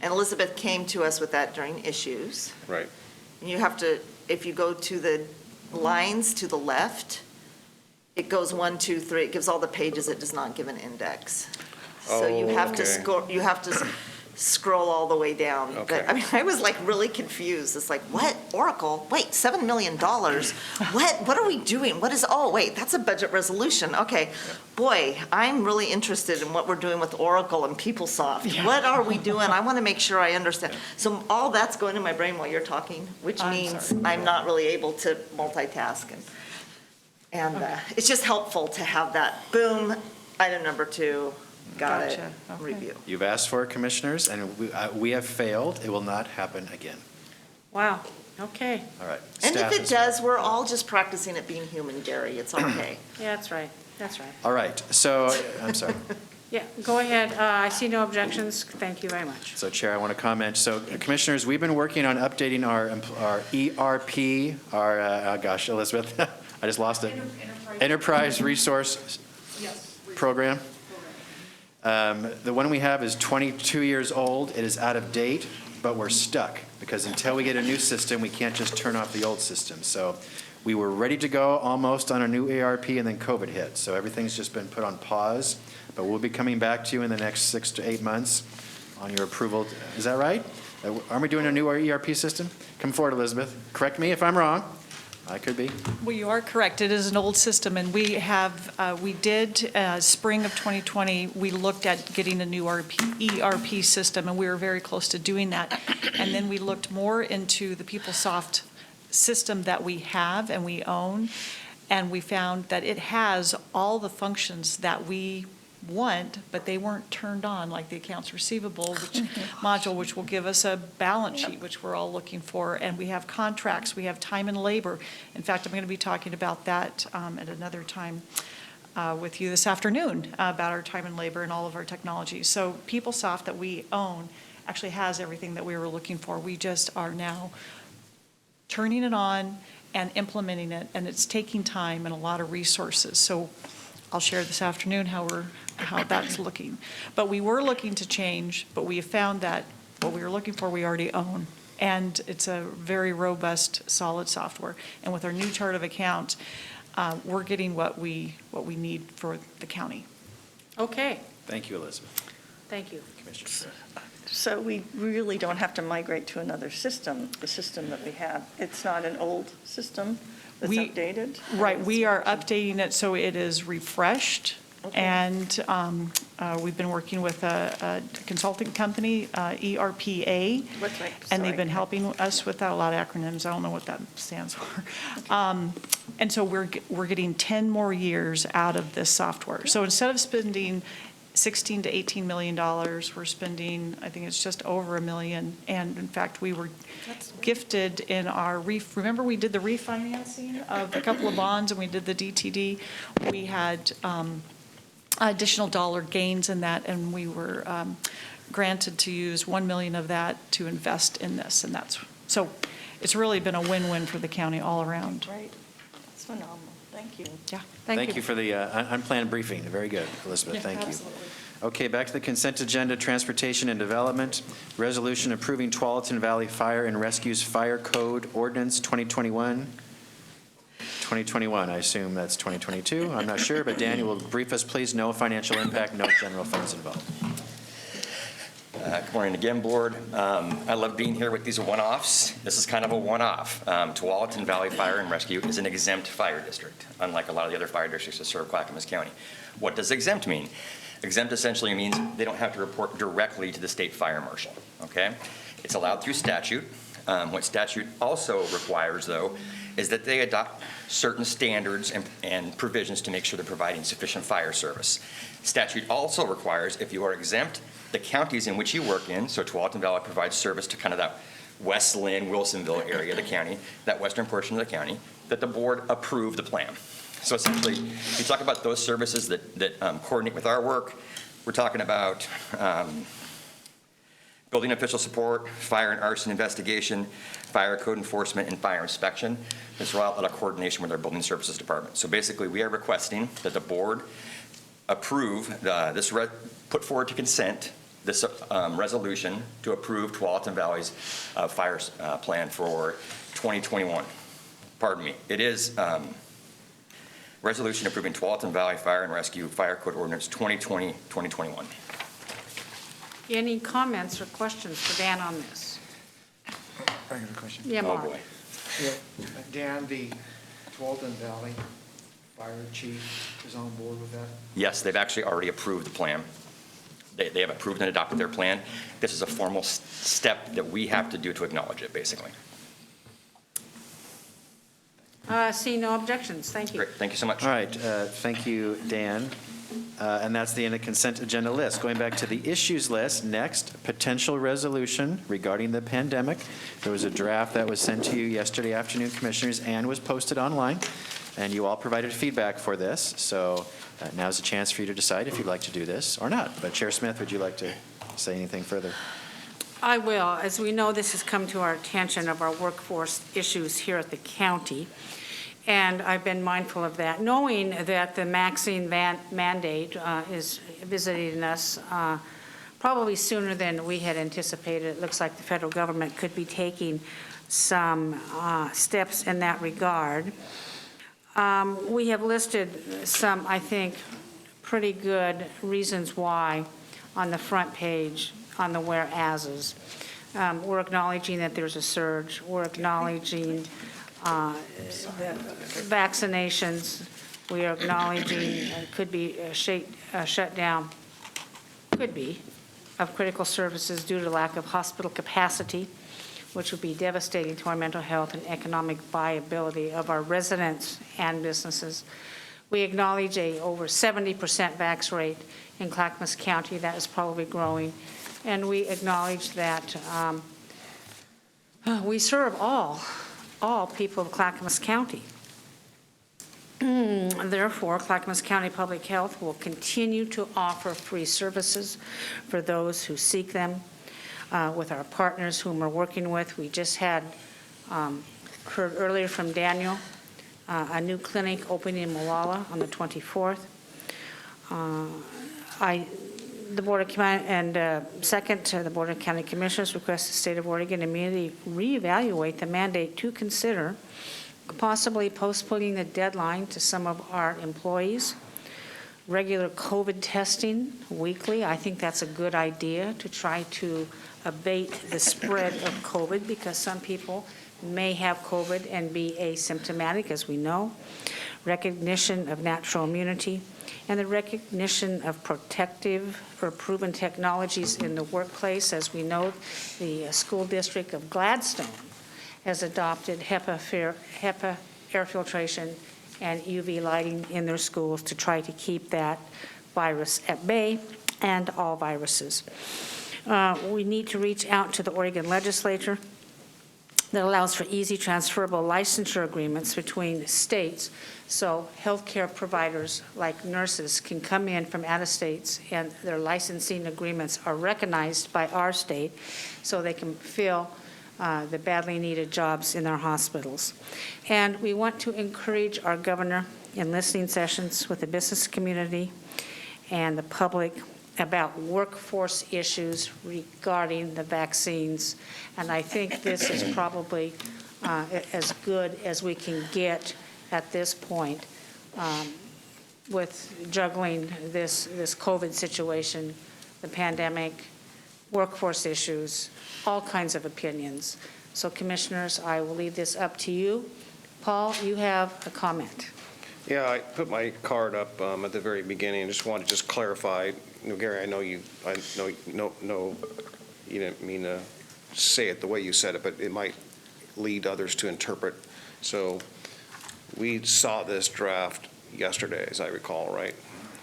And Elizabeth came to us with that during issues. right. And you have to, if you go to the lines to the left, it goes 1, 2, 3, it gives all the pages, it does not give an index. So you have to scroll all the way down. Okay. I mean, I was like really confused. It's like, what? Oracle? Wait, $7 million? What are we doing? Wait, that's a budget resolution. Okay. Boy, I'm really interested in what we're doing with Oracle and PeopleSoft. Yeah. What are we doing? I want to make sure I understand. So all that's going in my brain while you're talking, which I'm means sorry. I'm not really able to multitask. And it's just helpful to have that, boom, item number 2, got it, Gotcha. Okay. review. You've asked for it, commissioners, and we have failed. It will not happen again. Wow, okay. All right. And Staff if it is- does, we're all just practicing at being human, Gary. It's okay. Yeah, that's right, that's right. All right, so, I'm sorry. Yeah, go ahead. I see no objections. Thank you very much. So Chair, I want to comment. So commissioners, we've been working on updating our ERP, gosh, Elizabeth, I just lost it. Enterprise Resource Program. The one we have is 22 years old. It is out of date, but we're stuck because until we get a new system, we can't just turn off the old system. So we were ready to go almost on a new ERP, and then COVID hit. So everything's just been put on pause, but we'll be coming back to you in the next 6 to 8 months on your approval. Is that right? Aren't we doing a new ERP system? Come forward, Elizabeth. Correct me if I'm wrong. I could be. Well, you are correct. It is an old system, and we did, spring of 2020, we looked at getting a new ERP system, and we were very close to doing that. And then we looked more into the PeopleSoft system that we have and we own, and we found that it has all the functions that we want, but they weren't turned on, like the accounts receivable module, which will give us a balance sheet, which we're all looking for. And we have contracts, we have time and labor. In fact, I'm going to be talking about that at another time with you this afternoon, about our time and labor and all of our technology. So PeopleSoft that we own actually has everything that we were looking for. We just are now turning it on and implementing it, and it's taking time and a lot of resources. So I'll share this afternoon how that's looking. But we were looking to change, but we have found that what we were looking for, we already own. And it's a very robust, solid software. And with our new chart of account, we're getting what we need for the county. Okay, Thank you, Elizabeth. thank you. Commissioner Smith. So we really don't have to migrate to another system, the system that we have. It's not an old system that's updated? Right, we are updating it so it is refreshed. Okay. And we've been working with a consulting company, ERPA. What's right? And they've Sorry. been helping us with that, a lot of acronyms. I don't know what that stands for. And so we're getting 10 more years out of this software. So instead of spending $16 to $18 million, we're spending, I think it's just over $1 million. And in fact, we were gifted in our, remember we did the refinancing of a couple of bonds and we did the DTD? We had additional dollar gains in that, and we were granted to use $1 million of that to invest in this. And that's, so it's really been a win-win for the county all around. Right. It's phenomenal. Thank you. Yeah. Thank you for the unplanned briefing. Very good, Elizabeth. Thank you. Absolutely. Okay, back to the consent agenda, Transportation and Development. Resolution approving Tualatin Valley Fire and Rescue's Fire Code Ordinance 2021. 2021, I assume that's 2022. I'm not sure, but Dan, you will brief us, please. No financial impact, no general funds involved. Good morning again, Board. I love being here with these one-offs. This is kind of a one-off. Tualatin Valley Fire and Rescue is an exempt fire district, unlike a lot of the other fire districts that serve Clackamas County. What does exempt mean? Exempt essentially means they don't have to report directly to the state fire marshal, okay? It's allowed through statute. What statute also requires, though, is that they adopt certain standards and provisions to make sure they're providing sufficient fire service. Statute also requires, if you are exempt, the counties in which you work in, so Tualatin Valley provides service to kind of that West Lynn, Wilsonville area of the county, that western portion of the county, that the board approve the plan. So essentially, you talk about those services that coordinate with our work. We're talking about building official support, fire and arson investigation, fire code enforcement, and fire inspection. This is all out of coordination with our building services department. So basically, we are requesting that the board approve put forward to consent this resolution to approve Tualatin Valley's fire plan for 2021. Pardon me. It is resolution approving Tualatin Valley Fire and Rescue Fire Code Ordinance 2020-2021. Any comments or questions for Dan on this? I got a question. Yeah, Oh, Mark. boy. Yeah, Dan, the Tualatin Valley Fire Chief is on board with that? Yes, they've actually already approved the plan. They have approved and adopted their plan. This is a formal step that we have to do to acknowledge it, basically. See no objections. Thank you. Great, thank you so much. All right, thank you, Dan. And that's the end of consent agenda list. Going back to the issues list, next, potential resolution regarding the pandemic. There was a draft that was sent to you yesterday afternoon, Commissioners, and was posted online. And you all provided feedback for this. So now's a chance for you to decide if you'd like to do this or not. But Chair Smith, would you like to say anything further? I will. As we know, this has come to our attention of our workforce issues here at the county. And I've been mindful of that, knowing that the vaccine mandate is visiting us probably sooner than we had anticipated. It looks like the federal government could be taking some steps in that regard. We have listed some, I think, pretty good reasons why on the front page on the whereases. We're acknowledging that there's a surge. We're acknowledging the vaccinations. We are acknowledging it could be a shutdown, could be, of critical services due to lack of hospital capacity, which would be devastating to our mental health and economic viability of our residents and businesses. We acknowledge a over 70% vax rate in Clackamas County. That is probably growing. And we acknowledge that we serve all people of Clackamas County. Therefore, Clackamas County Public Health will continue to offer free services for those who seek them with our partners whom we're working with. We just had heard earlier from Daniel, a new clinic opening in Malala on the 24th. The Board of County, and second, the Board of County Commissioners request the State of Oregon immediately reevaluate the mandate to consider possibly postponing the deadline to some of our employees. Regular COVID testing weekly, I think that's a good idea to try to abate the spread of COVID, because some people may have COVID and be asymptomatic, as we know. Recognition of natural immunity, and the recognition of protective or proven technologies in the workplace. As we know, the school district of Gladstone has adopted HEPA air filtration and UV lighting in their schools to try to keep that virus at bay, and all viruses. We need to reach out to the Oregon legislature that allows for easy transferable licensure agreements between states, so healthcare providers like nurses can come in from out of states and their licensing agreements are recognized by our state, so they can fill the badly needed jobs in our hospitals. And we want to encourage our governor in listening sessions with the business community and the public about workforce issues regarding the vaccines. And I think this is probably as good as we can get at this point with juggling this COVID situation, the pandemic, workforce issues, all kinds of opinions. So Commissioners, I will leave this up to you. Paul, you have a comment. Yeah, I put my card up at the very beginning. I just wanted to clarify. Gary, I know you didn't mean to say it the way you said it, but it might lead others to interpret. So we saw this draft yesterday, as I recall, right?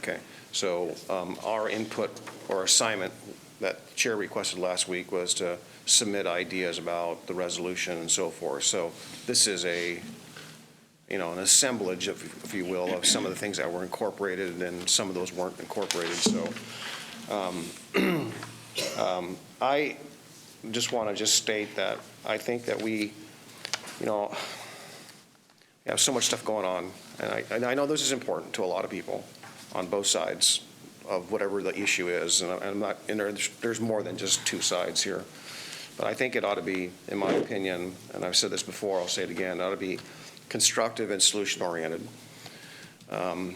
Okay. So our input or assignment that the chair requested last week was to submit ideas about the resolution and so forth. So this is an assemblage, if you will, of some of the things that were incorporated, and some of those weren't incorporated. So I just want to state that I think that we have so much stuff going on, and I know this is important to a lot of people on both sides of whatever the issue is, and I'm not, and there's more than just two sides here. But I think it ought to be, in my opinion, and I've said this before, I'll say it again, it ought to be constructive and solution-oriented. I've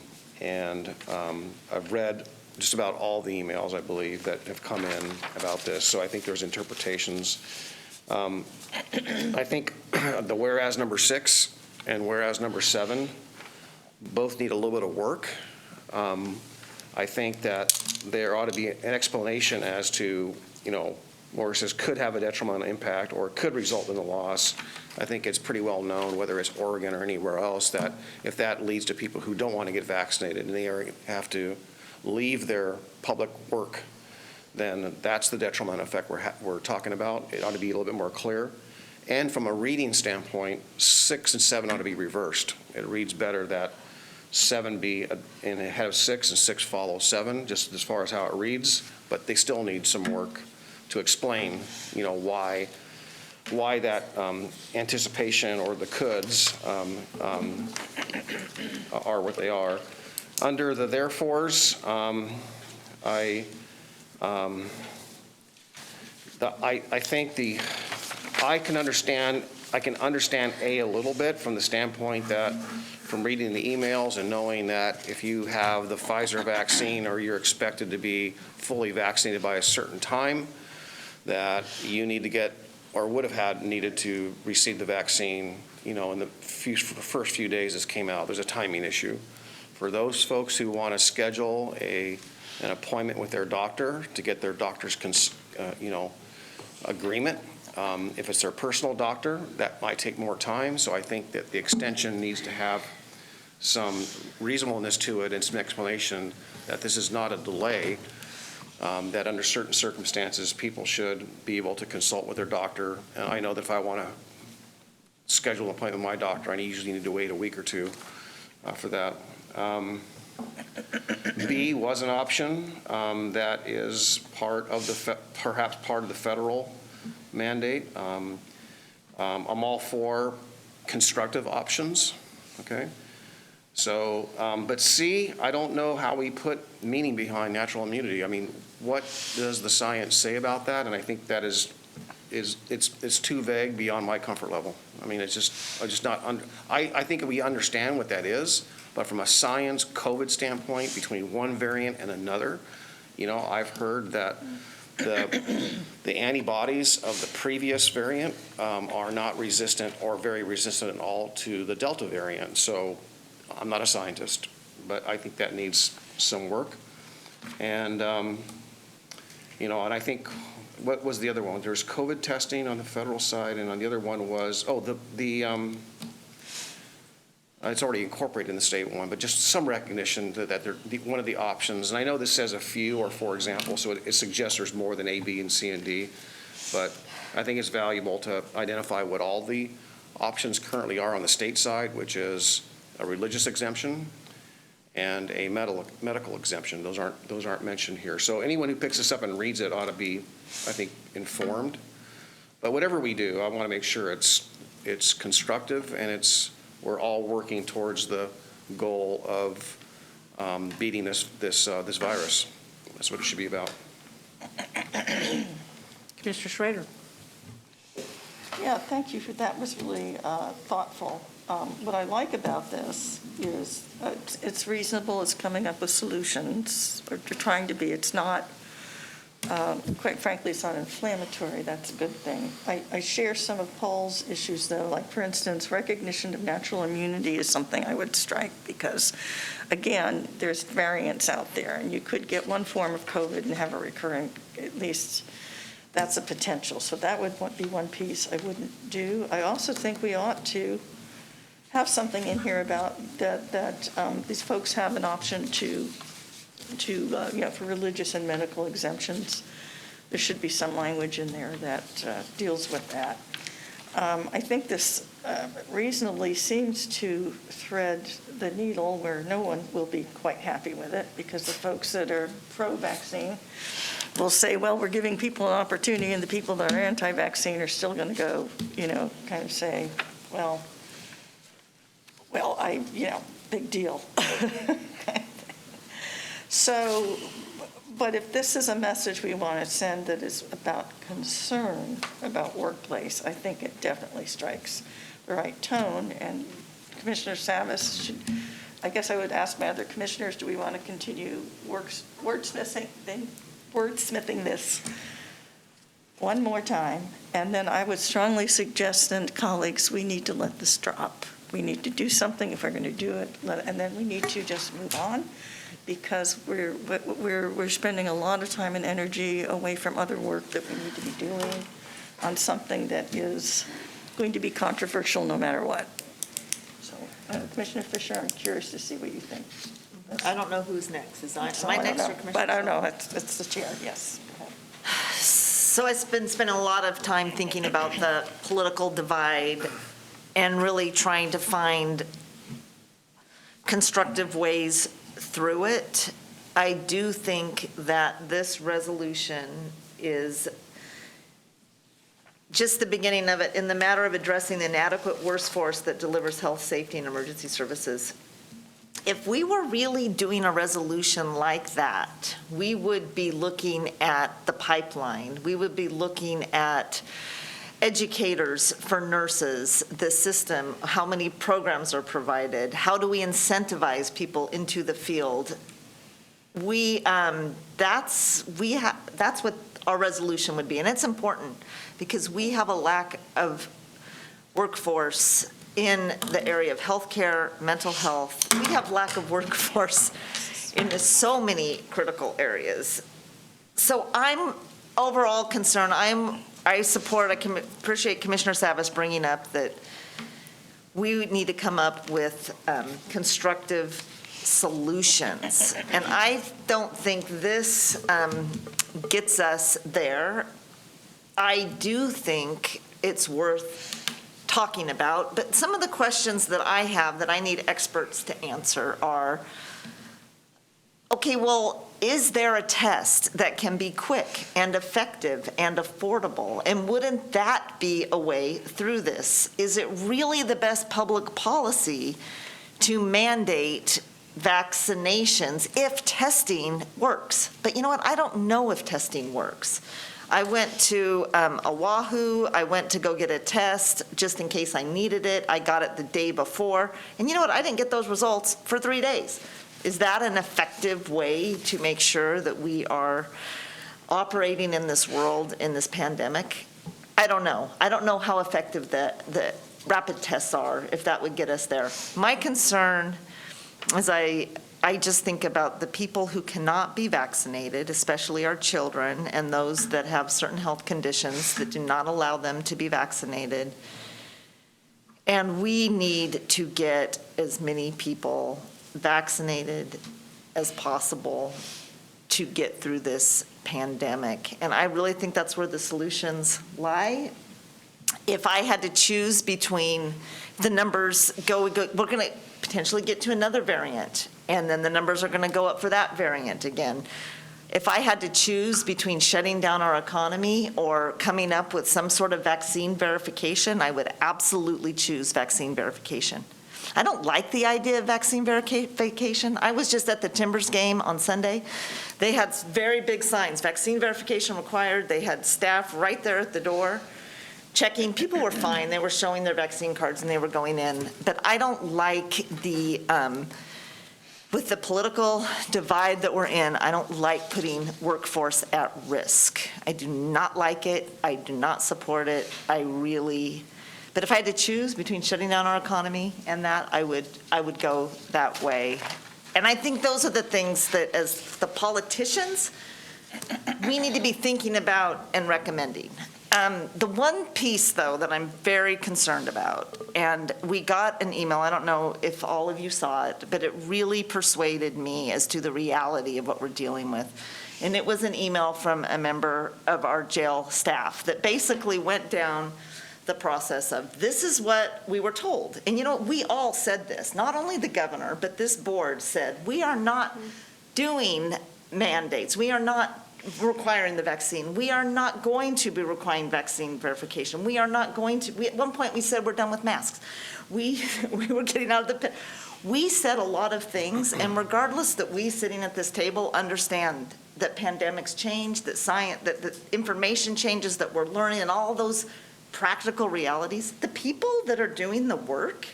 read just about all the emails, I believe, that have come in about this, so I think there's interpretations. I think the whereas number 6 and whereas number 7 both need a little bit of work. I think that there ought to be an explanation as to, where it says could have a detrimental impact or could result in a loss. I think it's pretty well known, whether it's Oregon or anywhere else, that if that leads to people who don't want to get vaccinated and they have to leave their public work, then that's the detrimental effect we're talking about. It ought to be a little bit more clear. And from a reading standpoint, 6 and 7 ought to be reversed. It reads better that 7 be in ahead of 6 and 6 follow 7, just as far as how it reads, but they still need some work to explain, why that anticipation or the coulds are what they are. Under the therefores, I think I can understand A little bit from the standpoint that from reading the emails and knowing that if you have the Pfizer vaccine or you're expected to be fully vaccinated by a certain time, that you need to get or would have needed to receive the vaccine, in the first few days this came out. There's a timing issue. For those folks who want to schedule an appointment with their doctor to get their doctor's agreement, if it's their personal doctor, that might take more time. So I think that the extension needs to have some reasonableness to it and some explanation that this is not a delay, that under certain circumstances, people should be able to consult with their doctor. And I know that if I want to schedule an appointment with my doctor, I usually need to wait a week or two for that. B was an option that is part of perhaps part of the federal mandate. I'm all for constructive options, okay? So, but C, I don't know how we put meaning behind natural immunity. I mean, what does the science say about that? And I think that it's too vague beyond my comfort level. I mean, it's just not, I think we understand what that is, but from a science COVID standpoint, between one variant and another, I've heard that the antibodies of the previous variant are not resistant or very resistant at all to the Delta variant. So I'm not a scientist, but I think that needs some work. And, and I think, what was the other one? There's COVID testing on the federal side, and on the other one was, it's already incorporated in the state one, but just some recognition that they're one of the options. And I know this says a few or for example, so it suggests there's more than A, B, and C, and D. But I think it's valuable to identify what all the options currently are on the state side, which is a religious exemption and a medical exemption. Those aren't mentioned here. So anyone who picks this up and reads it ought to be, I think, informed. But whatever we do, I want to make sure it's constructive and we're all working towards the goal of beating this virus. That's what it should be about. Commissioner Schrader. Yeah, thank you. That was really thoughtful. What I like about this is it's reasonable, it's coming up with solutions, or trying to be. It's not, quite frankly, it's not inflammatory. That's a good thing. I share some of Paul's issues, though. Like, for instance, recognition of natural immunity is something I would strike because, again, there's variants out there, and you could get one form of COVID and have a recurring, at least that's a potential. So that would be one piece I wouldn't do. I also think we ought to have something in here about that these folks have an option to for religious and medical exemptions. There should be some language in there that deals with that. I think this reasonably seems to thread the needle where no one will be quite happy with it, because the folks that are pro-vaccine will say, well, we're giving people an opportunity, and the people that are anti-vaccine are still going to go, kind of say, well, big deal. So, but if this is a message we want to send that is about concern about workplace, I think it definitely strikes the right tone. And Commissioner Savas I guess I would ask my other commissioners, do we want to continue wordsmithing this one more time? And then I would strongly suggest, then, colleagues, we need to let this drop. We need to do something if we're going to do it, and then we need to just move on, because we're spending a lot of time and energy away from other work that we need to be doing on something that is going to be controversial no matter what. So, Commissioner Fisher, I'm curious to see what you think. I don't know who's next. Am I next or Commissioner? But I don't know. It's the chair, yes. So I've been spending a lot of time thinking about the political divide and really trying to find constructive ways through it. I do think that this resolution is just the beginning of it in the matter of addressing the inadequate workforce that delivers health, safety, and emergency services. If we were really doing a resolution like that, we would be looking at the pipeline. We would be looking at educators for nurses, the system, how many programs are provided, how do we incentivize people into the field. That's what our resolution would be, and it's important because we have a lack of workforce in the area of healthcare, mental health. We have lack of workforce in so many critical areas. So I'm overall concerned. I appreciate Commissioner Savas bringing up that we need to come up with constructive solutions. And I don't think this gets us there. I do think it's worth talking about, but some of the questions that I have that I need experts to answer are, okay, well, is there a test that can be quick and effective and affordable? And wouldn't that be a way through this? Is it really the best public policy to mandate vaccinations if testing works? But you know what? I don't know if testing works. I went to Oahu. I went to go get a test just in case I needed it. I got it the day before. And you know what? I didn't get those results for 3 days. Is that an effective way to make sure that we are operating in this world, in this pandemic? I don't know. I don't know how effective the rapid tests are, if that would get us there. My concern is I just think about the people who cannot be vaccinated, especially our children and those that have certain health conditions that do not allow them to be vaccinated. And we need to get as many people vaccinated as possible to get through this pandemic. And I really think that's where the solutions lie. If I had to choose between the numbers we're going to potentially get to another variant, and then the numbers are going to go up for that variant again. If I had to choose between shutting down our economy or coming up with some sort of vaccine verification, I would absolutely choose vaccine verification. I don't like the idea of vaccine verification. I was just at the Timbers game on Sunday. They had very big signs, vaccine verification required. They had staff right there at the door checking. People were fine. They were showing their vaccine cards and they were going in. But I don't like with the political divide that we're in, I don't like putting workforce at risk. I do not like it. I do not support it. But if I had to choose between shutting down our economy and that, I would go that way. And I think those are the things that, as the politicians, we need to be thinking about and recommending. The one piece, though, that I'm very concerned about, and we got an email, I don't know if all of you saw it, but it really persuaded me as to the reality of what we're dealing with. And it was an email from a member of our jail staff that basically went down the process of, this is what we were told. And you know, we all said this, not only the governor, but this board said, we are not doing mandates. We are not requiring the vaccine. We are not going to be requiring vaccine verification. We are not going to, at one point we said we're done with masks. We were getting out of the pit. We said a lot of things, and regardless that we sitting at this table understand that pandemics change, that science, that the information changes, that we're learning, and all those practical realities, the people that are doing the work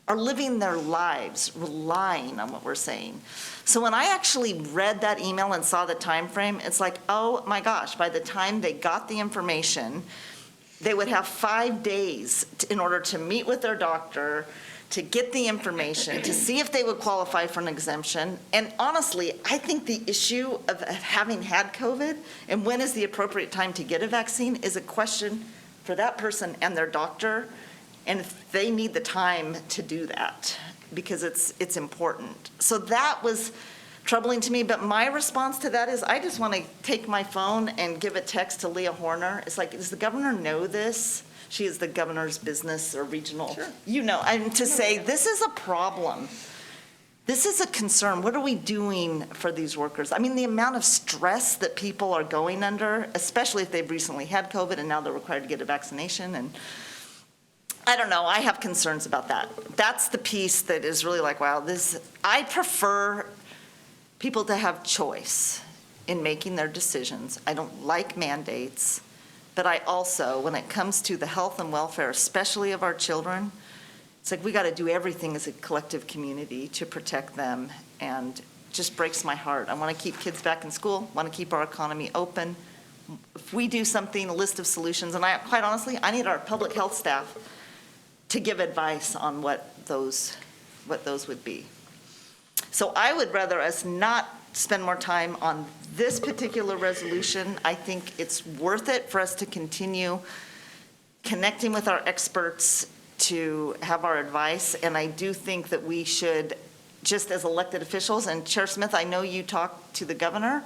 are living their lives relying on what we're saying. So when I actually read that email and saw the time frame, it's like, oh my gosh, by the time they got the information, they would have 5 days in order to meet with their doctor, to get the information, to see if they would qualify for an exemption. And honestly, I think the issue of having had COVID and when is the appropriate time to get a vaccine is a question for that person and their doctor, and if they need the time to do that, because it's important. So that was troubling to me, but my response to that is I just want to take my phone and give a text to Leah Horner. It's like, does the governor know this? She is the governor's business or regional. Sure. You know, and to say, this is a problem. This is a concern. What are we doing for these workers? I mean, the amount of stress that people are going under, especially if they've recently had COVID and now they're required to get a vaccination. And I don't know, I have concerns about that. That's the piece that is really like, wow, I prefer people to have choice in making their decisions. I don't like mandates, but I also, when it comes to the health and welfare, especially of our children, it's like we got to do everything as a collective community to protect them, and it just breaks my heart. I want to keep kids back in school, want to keep our economy open. If we do something, a list of solutions, and quite honestly, I need our public health staff to give advice on what those would be. So I would rather us not spend more time on this particular resolution. I think it's worth it for us to continue connecting with our experts to have our advice, and I do think that we should, just as elected officials, and Chair Smith, I know you talk to the governor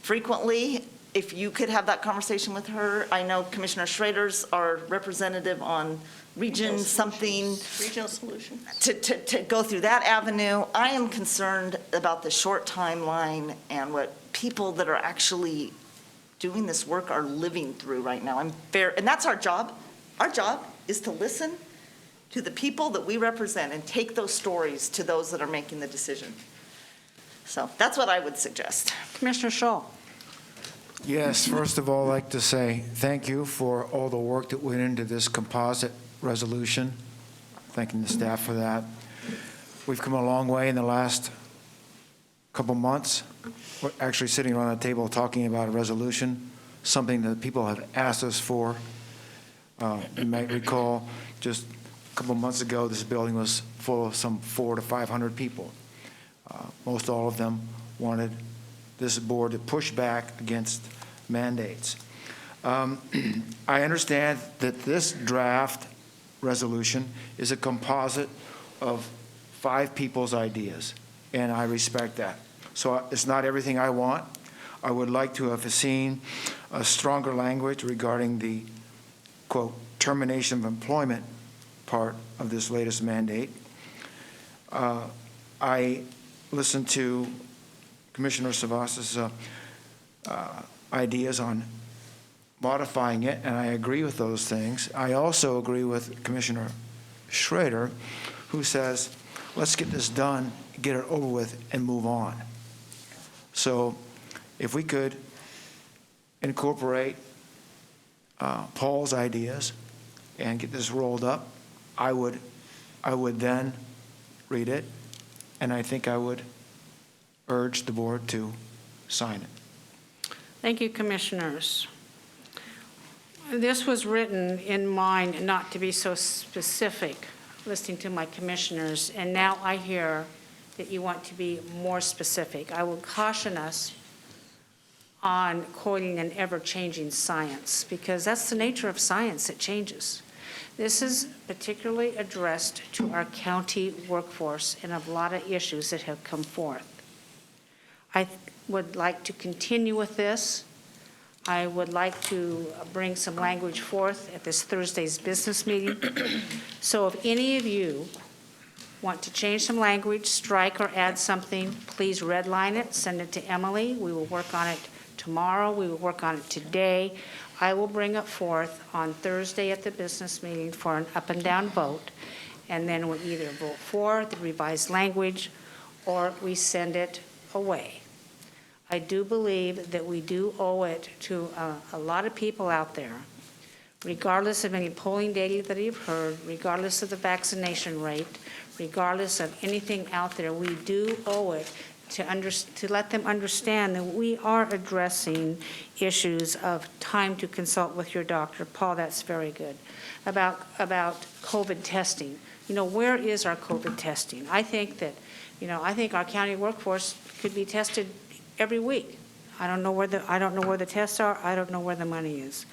frequently, if you could have that conversation with her. I know Commissioner Schrader's our representative on region something. Regional solution. To go through that avenue. I am concerned about the short timeline and what people that are actually doing this work are living through right now. And that's our job. Our job is to listen to the people that we represent and take those stories to those that are making the decision. So that's what I would suggest. Commissioner Shaw. Yes, first of all, I'd like to say thank you for all the work that went into this composite resolution. Thanking the staff for that. We've come a long way in the last couple months. We're actually sitting around the table talking about a resolution, something that people have asked us for. You might recall just a couple months ago, this building was full of some 400 to 500 people. Most all of them wanted this board to push back against mandates. I understand that this draft resolution is a composite of 5 people's ideas, and I respect that. So it's not everything I want. I would like to have seen a stronger language regarding the, quote, termination of employment part of this latest mandate. I listened to Commissioner Savas's ideas on modifying it, and I agree with those things. I also agree with Commissioner Schrader, who says, let's get this done, get it over with, and move on. So if we could incorporate Paul's ideas and get this rolled up, I would then read it, and I think I would urge the board to sign it. Thank you, commissioners. This was written in mind not to be so specific, listening to my commissioners, and now I hear that you want to be more specific. I will caution us on quoting an ever-changing science, because that's the nature of science, it changes. This is particularly addressed to our county workforce and a lot of issues that have come forth. I would like to continue with this. I would like to bring some language forth at this Thursday's business meeting. So if any of you want to change some language, strike or add something, please redline it, send it to Emily. We will work on it tomorrow. We will work on it today. I will bring it forth on Thursday at the business meeting for an up and down vote, and then we'll either vote for the revised language or we send it away. I do believe that we do owe it to a lot of people out there, regardless of any polling data that you've heard, regardless of the vaccination rate, regardless of anything out there, we do owe it to let them understand that we are addressing issues of time to consult with your doctor. Paul, that's very good. About COVID testing. You know, where is our COVID testing? I think that, I think our county workforce could be tested every week. I don't know where the tests are. I don't know where the money is.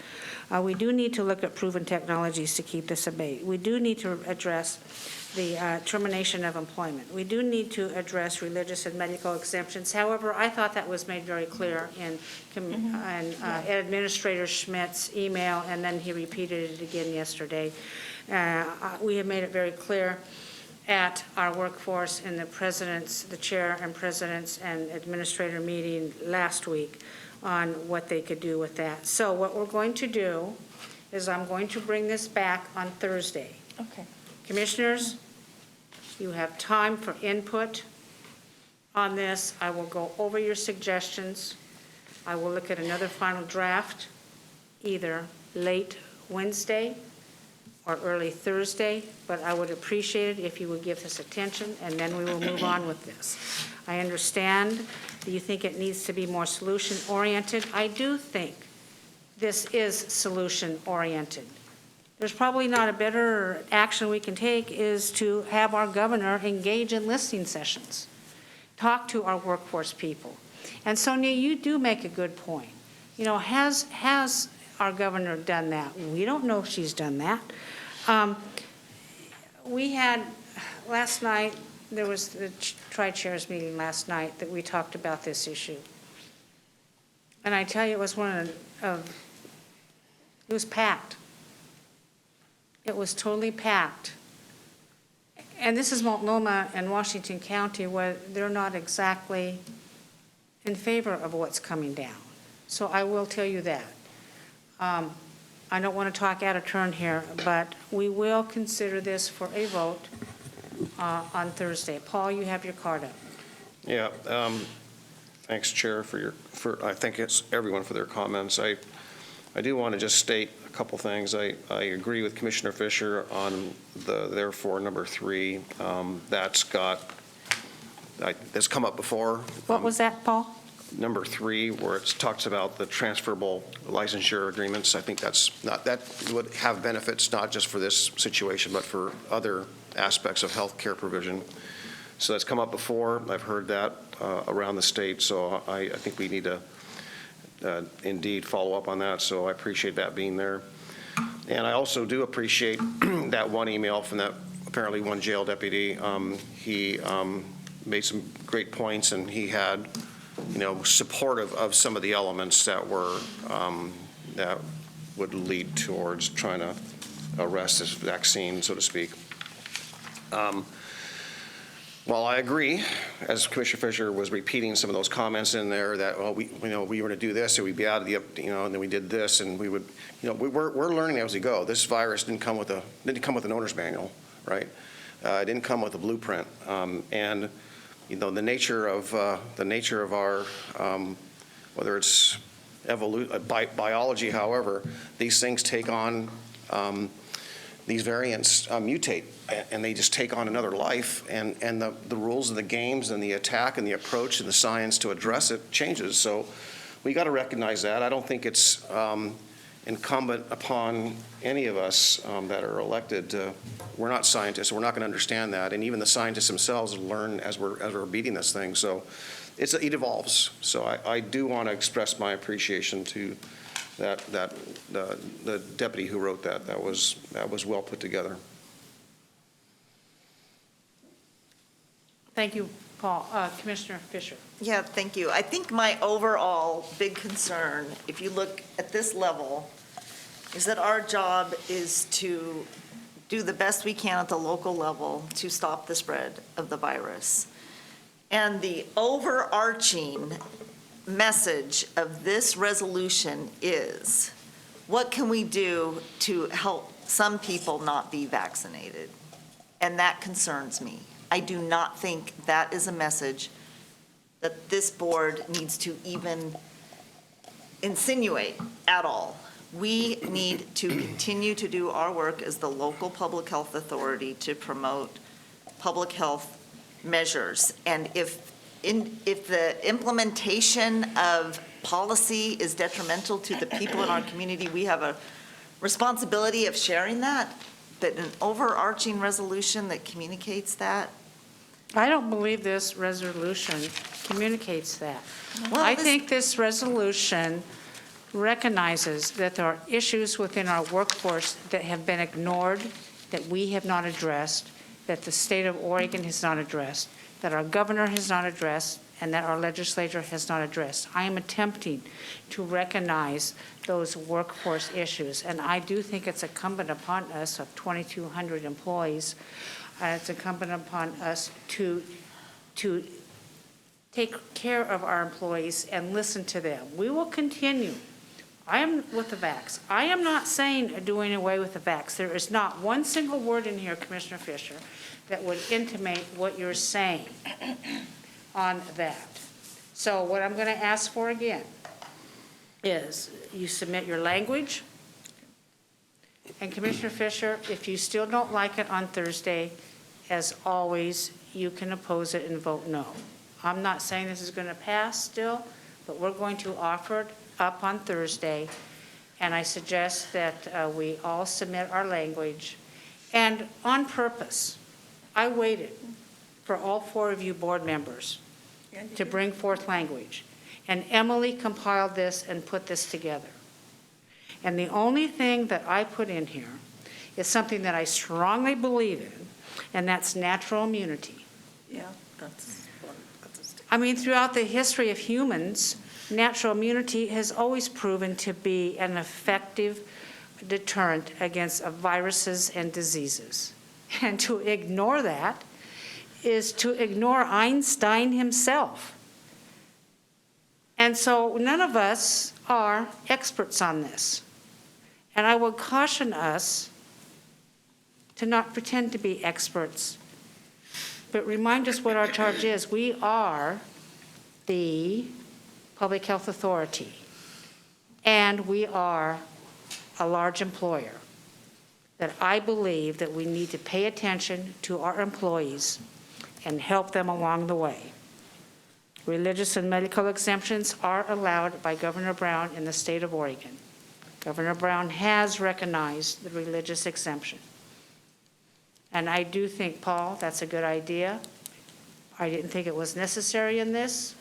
We do need to look at proven technologies to keep this at bay. We do need to address the termination of employment. We do need to address religious and medical exemptions. However, I thought that was made very clear in Administrator Schmidt's email, and then he repeated it again yesterday. We have made it very clear at our workforce in the chair and presidents and administrator meeting last week on what they could do with that. So what we're going to do is I'm going to bring this back on Thursday. Okay. Commissioners, you have time for input on this. I will go over your suggestions. I will look at another final draft either late Wednesday or early Thursday, but I would appreciate it if you would give this attention, and then we will move on with this. I understand that you think it needs to be more solution-oriented. I do think this is solution-oriented. There's probably not a better action we can take is to have our governor engage in listening sessions, talk to our workforce people. And Sonia, you do make a good point. Has our governor done that? We don't know if she's done that. We had, last night, there was the Tri-Chairs meeting last night that we talked about this issue. And I tell you, it was it was packed. It was totally packed. And this is Multnomah and Washington County, where they're not exactly in favor of what's coming down. So I will tell you that. I don't want to talk out of turn here, but we will consider this for a vote on Thursday. Paul, you have your card up. Yeah, thanks, Chair, I think it's everyone for their comments. I do want to just state a couple things. I agree with Commissioner Fisher on therefore number 3. That's come up before. What was that, Paul? Number 3, where it talks about the transferable licensure agreements. I think that would have benefits not just for this situation, but for other aspects of health care provision. So that's come up before. I've heard that around the state. So I think we need to indeed follow up on that. So I appreciate that being there. And I also do appreciate that one email from that apparently one jail deputy. He made some great points, and he had, supportive of some of the elements that were that would lead towards trying to arrest this vaccine, so to speak. While I agree, as Commissioner Fisher was repeating some of those comments in there that, well, we were going to do this, or we'd be out of the, and then we did this, and we would, we're learning as we go. This virus didn't come with an owner's manual, right? It didn't come with a blueprint, and the nature of our, whether it's biology, however, these things take on, these variants mutate, and they just take on another life, and the rules of the games and the attack and the approach and the science to address it changes. So we got to recognize that. I don't think it's incumbent upon any of us that are elected. We're not scientists. We're not going to understand that, and even the scientists themselves learn as we're beating this thing. So it evolves. So I do want to express my appreciation to the deputy who wrote that. That was well put together. Thank you, Paul. Commissioner Fisher. Yeah, thank you. I think my overall big concern, if you look at this level, is that our job is to do the best we can at the local level to stop the spread of the virus. And the overarching message of this resolution is, what can we do to help some people not be vaccinated? And that concerns me. I do not think that is a message that this board needs to even insinuate at all. We need to continue to do our work as the local public health authority to promote public health measures. And if the implementation of policy is detrimental to the people in our community, we have a responsibility of sharing that, but an overarching resolution that communicates that. I don't believe this resolution communicates that. Well, I think this resolution recognizes that there are issues within our workforce that have been ignored, that we have not addressed, that the state of Oregon has not addressed, that our governor has not addressed, and that our legislature has not addressed. I am attempting to recognize those workforce issues, and I do think it's incumbent upon us, of 2,200 employees, it's incumbent upon us to take care of our employees and listen to them. We will continue. I am with the vax. I am not saying doing away with the vax. There is not one single word in here, Commissioner Fisher, that would intimate what you're saying on that. So what I'm going to ask for again is you submit your language. And Commissioner Fisher, if you still don't like it on Thursday, as always, you can oppose it and vote no. I'm not saying this is going to pass still, but we're going to offer it up on Thursday, and I suggest that we all submit our language. And on purpose, I waited for all 4 of you board members to bring forth language. And Emily compiled this and put this together. And the only thing that I put in here is something that I strongly believe in, and that's natural immunity. Yeah, that's a state. I mean, throughout the history of humans, natural immunity has always proven to be an effective deterrent against viruses and diseases. And to ignore that is to ignore Einstein himself. And so none of us are experts on this. And I would caution us to not pretend to be experts, but remind us what our charge is. We are the public health authority, and we are a large employer, that I believe that we need to pay attention to our employees and help them along the way. Religious and medical exemptions are allowed by Governor Brown in the state of Oregon. Governor Brown has recognized the religious exemption. And I do think, Paul, that's a good idea. I didn't think it was necessary in this.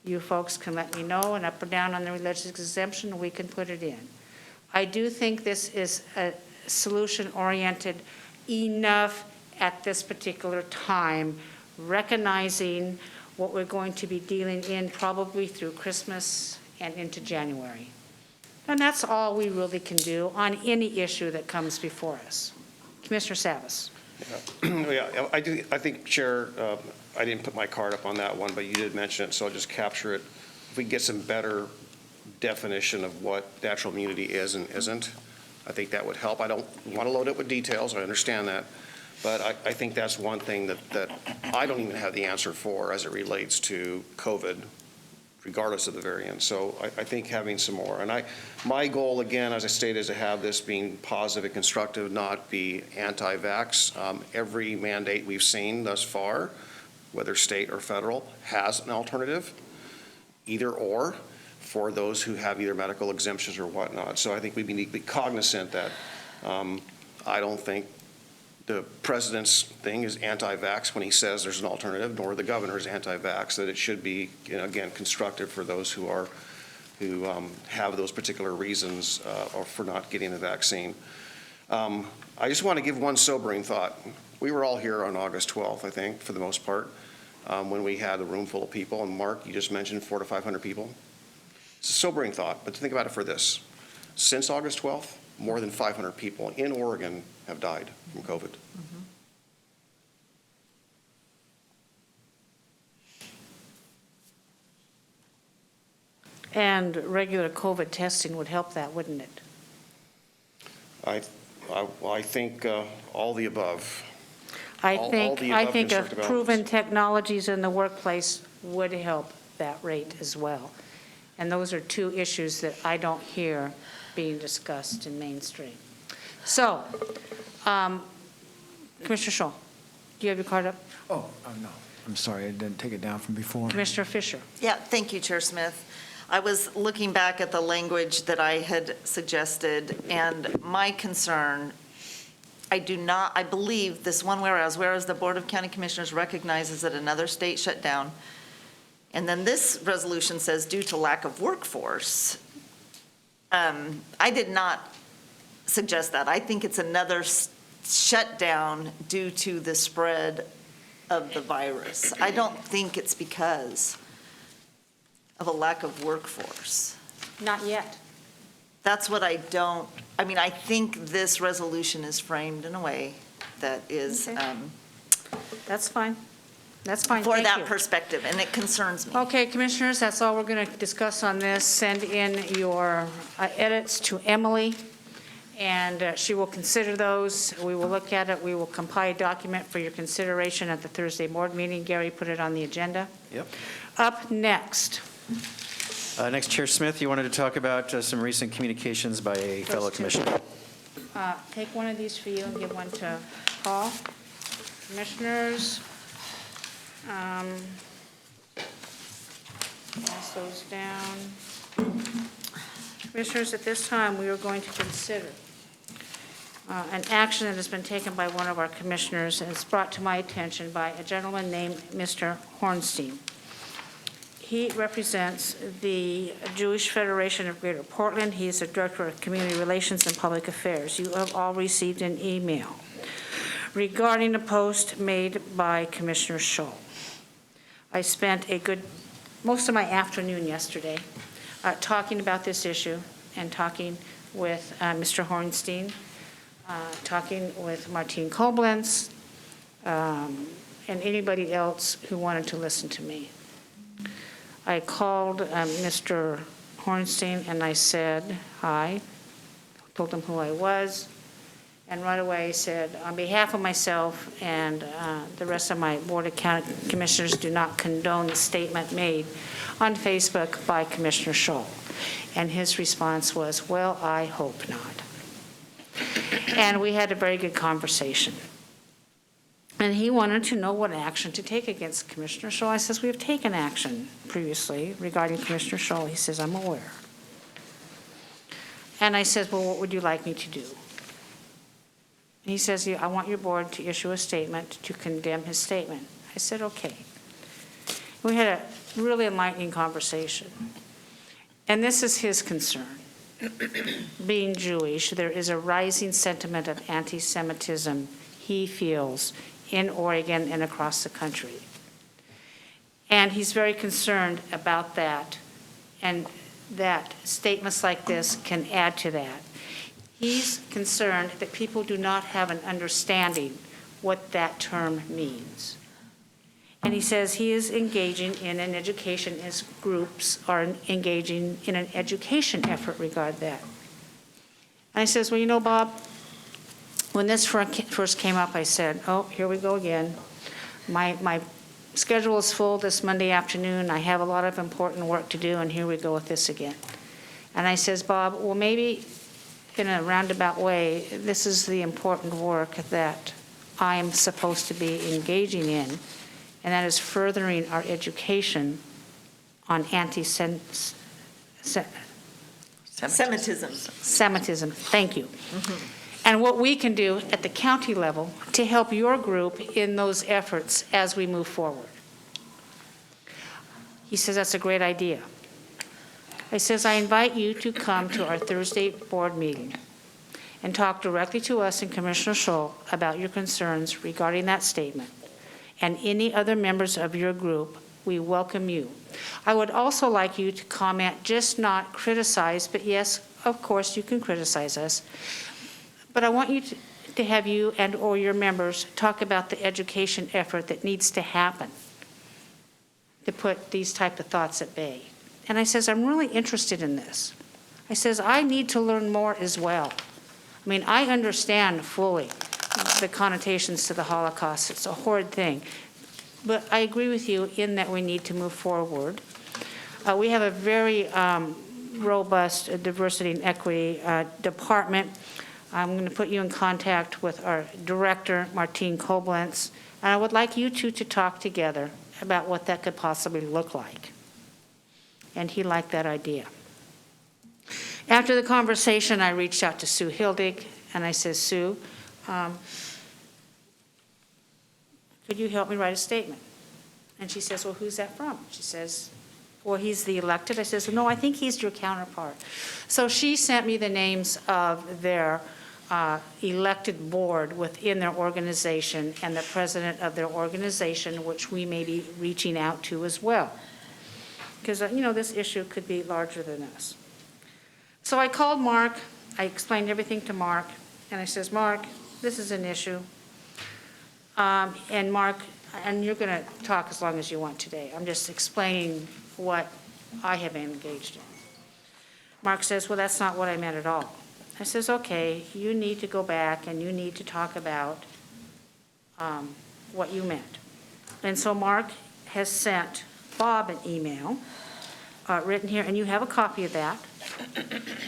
You folks can let me know, and up or down on the religious exemption, and we can put it in. I do think this is a solution-oriented enough at this particular time, recognizing what we're going to be dealing in probably through Christmas and into January. And that's all we really can do on any issue that comes before us. Commissioner Savas. Yeah, I think, Chair, I didn't put my card up on that one, but you did mention it, so I'll just capture it. If we get some better definition of what natural immunity is and isn't, I think that would help. I don't want to load it with details, I understand that, but I think that's one thing that I don't even have the answer for as it relates to COVID, regardless of the variant. So I think having some more. And my goal, again, as I stated, is to have this being positive and constructive, not be anti-vax. Every mandate we've seen thus far, whether state or federal, has an alternative, either or, for those who have either medical exemptions or whatnot. So I think we need to be cognizant that I don't think the president's thing is anti-vax when he says there's an alternative, nor the governor's anti-vax, that it should be, again, constructive for those who have those particular reasons or for not getting the vaccine. I just want to give one sobering thought. We were all here on August 12th, I think, for the most part, when we had a room full of people. And Mark, you just mentioned 400 to 500 people. It's a sobering thought, but think about it for this. Since August 12th, more than 500 people in Oregon have died from COVID. And regular COVID testing would help that, wouldn't it? I think all the above. I All think the above of constructive proven elements. technologies in the workplace would help that rate as well. And those are two issues that I don't hear being discussed in mainstream. So, Commissioner Shaw, do you have your card up? Oh, no, I'm sorry, I didn't take it down from before. Commissioner Fisher. Yeah, thank you, Chair Smith. I was looking back at the language that I had suggested, and my concern, I believe this one whereas the Board of County Commissioners recognizes that another state shut down, and then this resolution says due to lack of workforce. I did not suggest that. I think it's another shutdown due to the spread of the virus. I don't think it's because of a lack of workforce. Not yet. That's what I think this resolution is framed in a way that is, That's fine. That's fine. for Thank that you. perspective, and it concerns me. Okay, Commissioners, that's all we're going to discuss on this. Send in your edits to Emily, and she will consider those. We will look at it. We will compile a document for your consideration at the Thursday board meeting. Gary put it on the agenda. Yep. Up next. Next, Chair Smith, you wanted to talk about some recent communications by a fellow commissioner. Take one of these for you and give one to Paul. Commissioners, pass those down. Commissioners, at this time, we are going to consider an action that has been taken by one of our commissioners, and it's brought to my attention by a gentleman named Mr. Hornstein. He represents the Jewish Federation of Greater Portland. He is the Director of Community Relations and Public Affairs. You have all received an email regarding a post made by Commissioner Scholl. I spent most of my afternoon yesterday talking about this issue and talking with Mr. Hornstein, talking with Martine Koblenz, and anybody else who wanted to listen to me. I called Mr. Hornstein and I said hi, told him who I was, and right away said, on behalf of myself and the rest of my Board of County Commissioners, do not condone the statement made on Facebook by Commissioner Scholl. And his response was, well, I hope not. And we had a very good conversation. And he wanted to know what action to take against Commissioner Scholl. I says, we have taken action previously regarding Commissioner Scholl. He says, I'm aware. And I said, well, what would you like me to do? And he says, I want your board to issue a statement to condemn his statement. I said, okay. We had a really enlightening conversation. And this is his concern. Being Jewish, there is a rising sentiment of anti-Semitism, he feels, in Oregon and across the country. And he's very concerned about that, and that statements like this can add to that. He's concerned that people do not have an understanding what that term means. And he says he is engaging in an education, his groups are engaging in an education effort regarding that. And I says, well, you know, Bob, when this first came up, I said, oh, here we go again. My schedule is full this Monday afternoon. I have a lot of important work to do, and here we go with this again. And I says, Bob, well, maybe in a roundabout way, this is the important work that I am supposed to be engaging in, and that is furthering our education on anti-Semitism. Semitism, thank you. Mm-hmm. And what we can do at the county level to help your group in those efforts as we move forward. He says, that's a great idea. I says, I invite you to come to our Thursday board meeting and talk directly to us and Commissioner Scholl about your concerns regarding that statement. And any other members of your group, we welcome you. I would also like you to comment, just not criticize, but yes, of course, you can criticize us. But I want you to have you and or your members talk about the education effort that needs to happen to put these type of thoughts at bay. And I says, I'm really interested in this. I says, I need to learn more as well. I mean, I understand fully the connotations to the Holocaust. It's a horrid thing. But I agree with you in that we need to move forward. We have a very robust diversity and equity department. I'm going to put you in contact with our director, Martine Koblenz, and I would like you two to talk together about what that could possibly look like. And he liked that idea. After the conversation, I reached out to Sue Hildig, and I said, Sue, could you help me write a statement? And she says, well, who's that from? She says, well, he's the elected. I says, no, I think he's your counterpart. So she sent me the names of their elected board within their organization and the president of their organization, which we may be reaching out to as well. Because, you know, this issue could be larger than us. So I called Mark. I explained everything to Mark. And I says, Mark, this is an issue. And Mark, and you're going to talk as long as you want today. I'm just explaining what I have been engaged in. Mark says, well, that's not what I meant at all. I says, okay, you need to go back and you need to talk about what you meant. And so Mark has sent Bob an email written here, and you have a copy of that.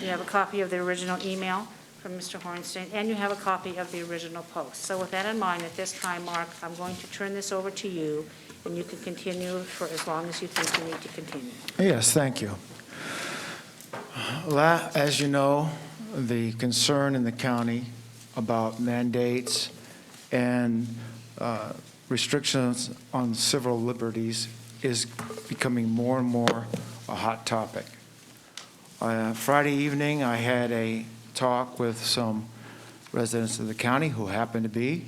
You have a copy of the original email from Mr. Hornstein, and you have a copy of the original post. So with that in mind, at this time, Mark, I'm going to turn this over to you, and you can continue for as long as you think you need to continue. Yes, thank you. As you know, the concern in the county about mandates and restrictions on civil liberties is becoming more and more a hot topic. Friday evening, I had a talk with some residents of the county who happened to be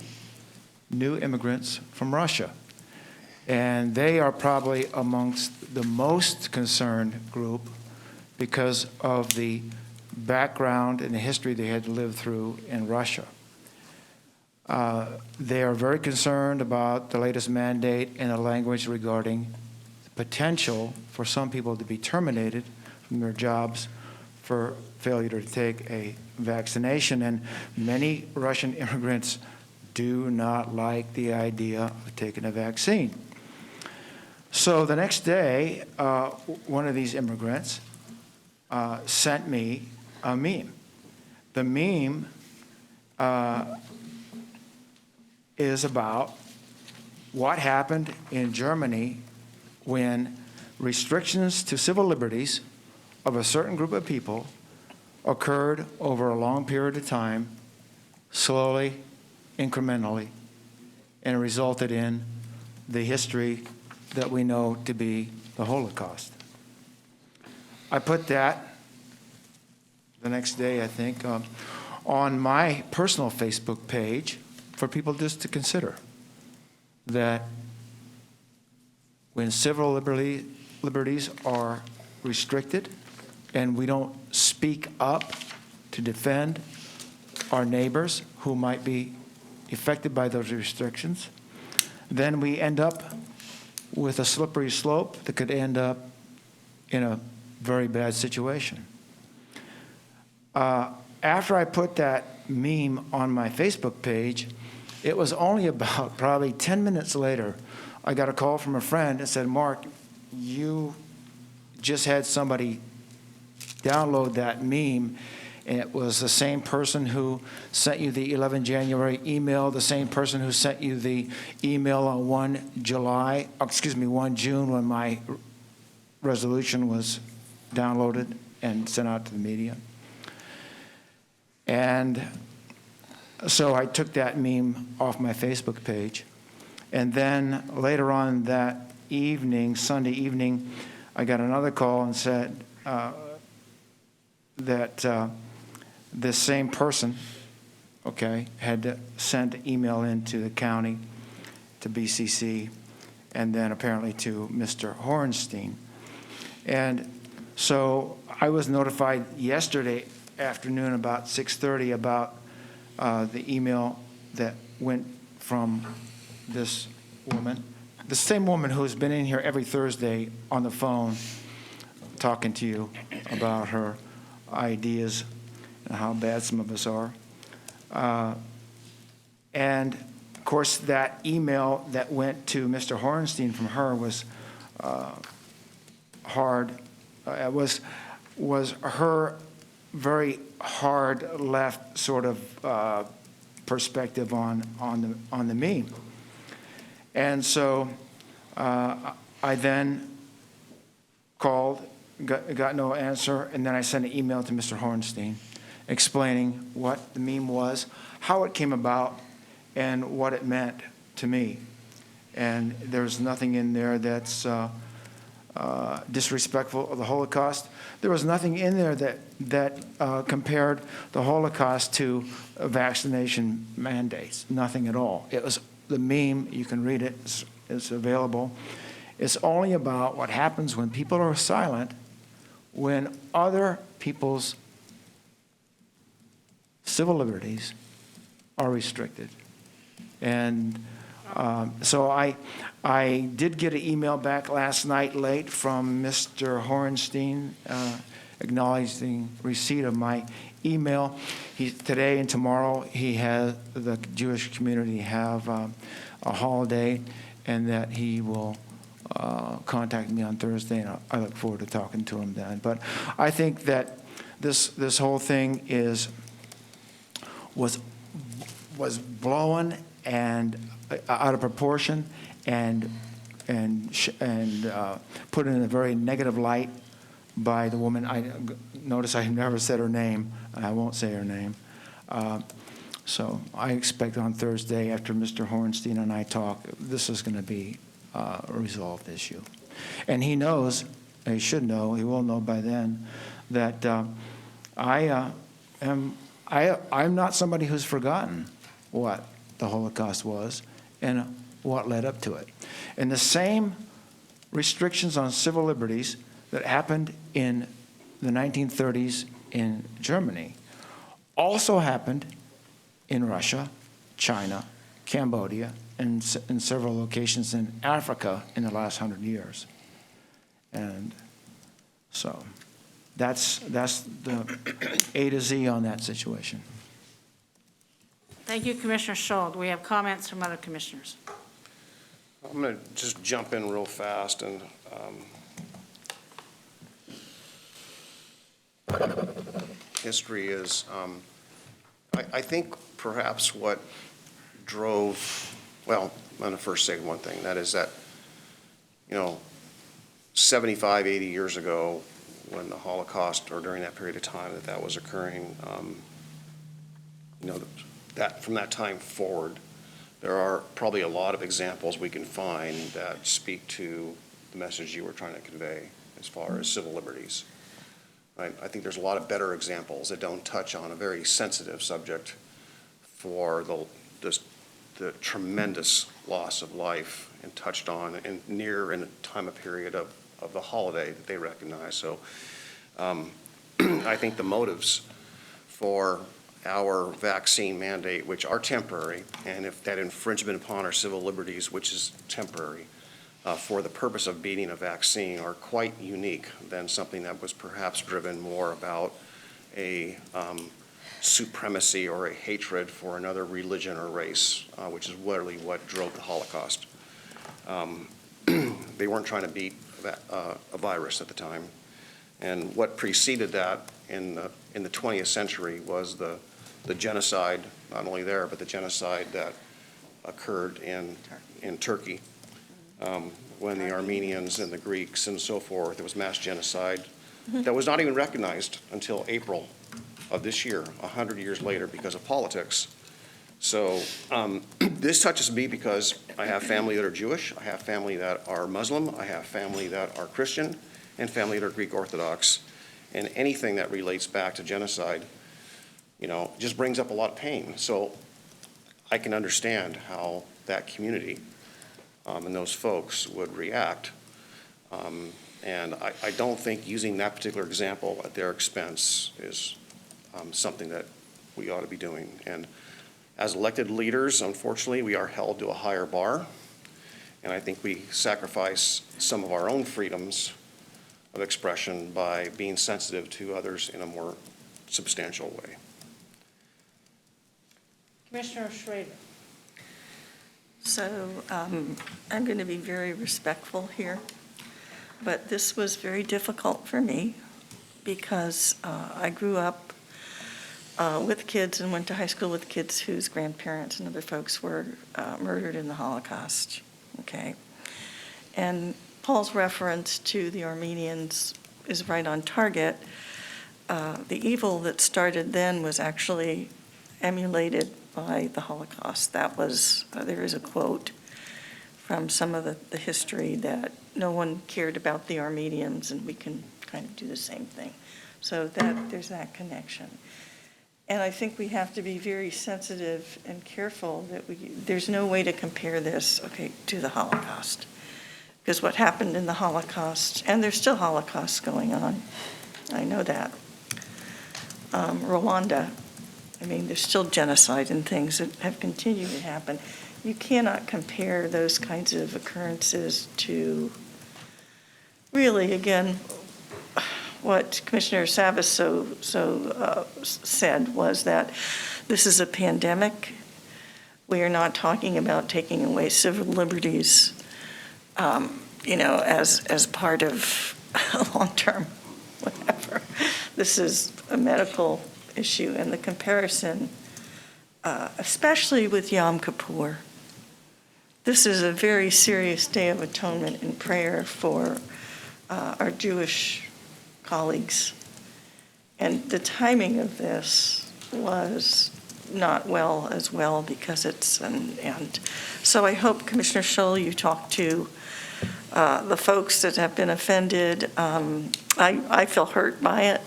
new immigrants from Russia. And they are probably amongst the most concerned group because of the background and the history they had to live through in Russia. They are very concerned about the latest mandate and the language regarding the potential for some people to be terminated from their jobs for failure to take a vaccination. And many Russian immigrants do not like the idea of taking a vaccine. So the next day, one of these immigrants sent me a meme. The meme is about what happened in Germany when restrictions to civil liberties of a certain group of people occurred over a long period of time, slowly, incrementally, and it resulted in the history that we know to be the Holocaust. I put that the next day, I think, on my personal Facebook page for people just to consider that when civil liberties are restricted and we don't speak up to defend our neighbors who might be affected by those restrictions, then we end up with a slippery slope that could end up in a very bad situation. After I put that meme on my Facebook page, it was only about probably 10 minutes later, I got a call from a friend that said, "Mark, you just had somebody download that meme, and it was the same person who sent you the 11 January email, the same person who sent you the email on 1 June when my resolution was downloaded and sent out to the media." And so I took that meme off my Facebook page. And then later on that evening, Sunday evening, I got another call and said that this same person, had sent an email into the county, to BCC, and then apparently to Mr. Horenstein. And so I was notified yesterday afternoon about 6:30 about the email that went from this woman, the same woman who's been in here every Thursday on the phone talking to you about her ideas and how bad some of us are. And of course, that email that went to Mr. Horenstein from her was hard. It was her very hard left sort of perspective on the meme. And so I then called, got no answer, and then I sent an email to Mr. Horenstein explaining what the meme was, how it came about, and what it meant to me. And there's nothing in there that's disrespectful of the Holocaust. There was nothing in there that compared the Holocaust to vaccination mandates, nothing at all. It was the meme, you can read it, it's available. It's only about what happens when people are silent, when other people's civil liberties are restricted. And so I did get an email back last night late from Mr. Horenstein acknowledging receipt of my email. Today and tomorrow, the Jewish community have a holiday, and that he will contact me on Thursday, and I look forward to talking to him then. But I think that this whole thing was blown and out of proportion and put in a very negative light by the woman. Notice I never said her name, and I won't say her name. So I expect on Thursday, after Mr. Horenstein and I talk, this is going to be a resolved issue. And he knows, he should know, he will know by then, that I'm not somebody who's forgotten what the Holocaust was, and what led up to it. And the same restrictions on civil liberties that happened in the 1930s in Germany also happened in Russia, China, Cambodia, and in several locations in Africa in the last 100 years. And so that's the A to Z on that situation. Thank you, Commissioner Scholl. Do we have comments from other commissioners? I'm going to just jump in real fast and history is, I think perhaps what drove, well, I'm going to first say one thing, that is that, 75, 80 years ago, when the Holocaust, or during that period of time that was occurring, that from that time forward, there are probably a lot of examples we can find that speak to the message you were trying to convey as far as civil liberties. Right? I think there's a lot of better examples that don't touch on a very sensitive subject for the tremendous loss of life and touched on in a time, a period of the holiday that they recognize. So I think the motives for our vaccine mandate, which are temporary, and if that infringement upon our civil liberties, which is temporary, for the purpose of beating a vaccine are quite unique than something that was perhaps driven more about a supremacy or a hatred for another religion or race, which is literally what drove the Holocaust. They weren't trying to beat a virus at the time. And what preceded that in the 20th century was the genocide, not only there, but the genocide that occurred in Turkey. When the Armenians and the Greeks and so forth, it was mass genocide that was not even recognized until April of this year, 100 years later, because of politics. So this touches me because I have family that are Jewish, I have family that are Muslim, I have family that are Christian, and family that are Greek Orthodox. And anything that relates back to genocide, just brings up a lot of pain. So I can understand how that community and those folks would react. And I don't think using that particular example at their expense is something that we ought to be doing. And as elected leaders, unfortunately, we are held to a higher bar. And I think we sacrifice some of our own freedoms of expression by being sensitive to others in a more substantial way. Commissioner Schrader. So I'm going to be very respectful here, but this was very difficult for me because I grew up with kids and went to high school with kids whose grandparents and other folks were murdered in the Holocaust, okay? And Paul's reference to the Armenians is right on target. The evil that started then was actually emulated by the Holocaust. That was, there is a quote from some of the history that no one cared about the Armenians, and we can kind of do the same thing. So there's that connection. And I think we have to be very sensitive and careful that there's no way to compare this, okay, to the Holocaust. Because what happened in the Holocaust, and there's still Holocausts going on, I know that. Rwanda, I mean, there's still genocide and things that have continued to happen. You cannot compare those kinds of occurrences to really, again, what Commissioner Savas said was that this is a pandemic. We are not talking about taking away civil liberties, as part of a long-term whatever. This is a medical issue, and the comparison, especially with Yom Kippur. This is a very serious day of atonement and prayer for our Jewish colleagues. And the timing of this was not as well because it's an end. So I hope, Commissioner Scholl, you talk to the folks that have been offended. I feel hurt by it.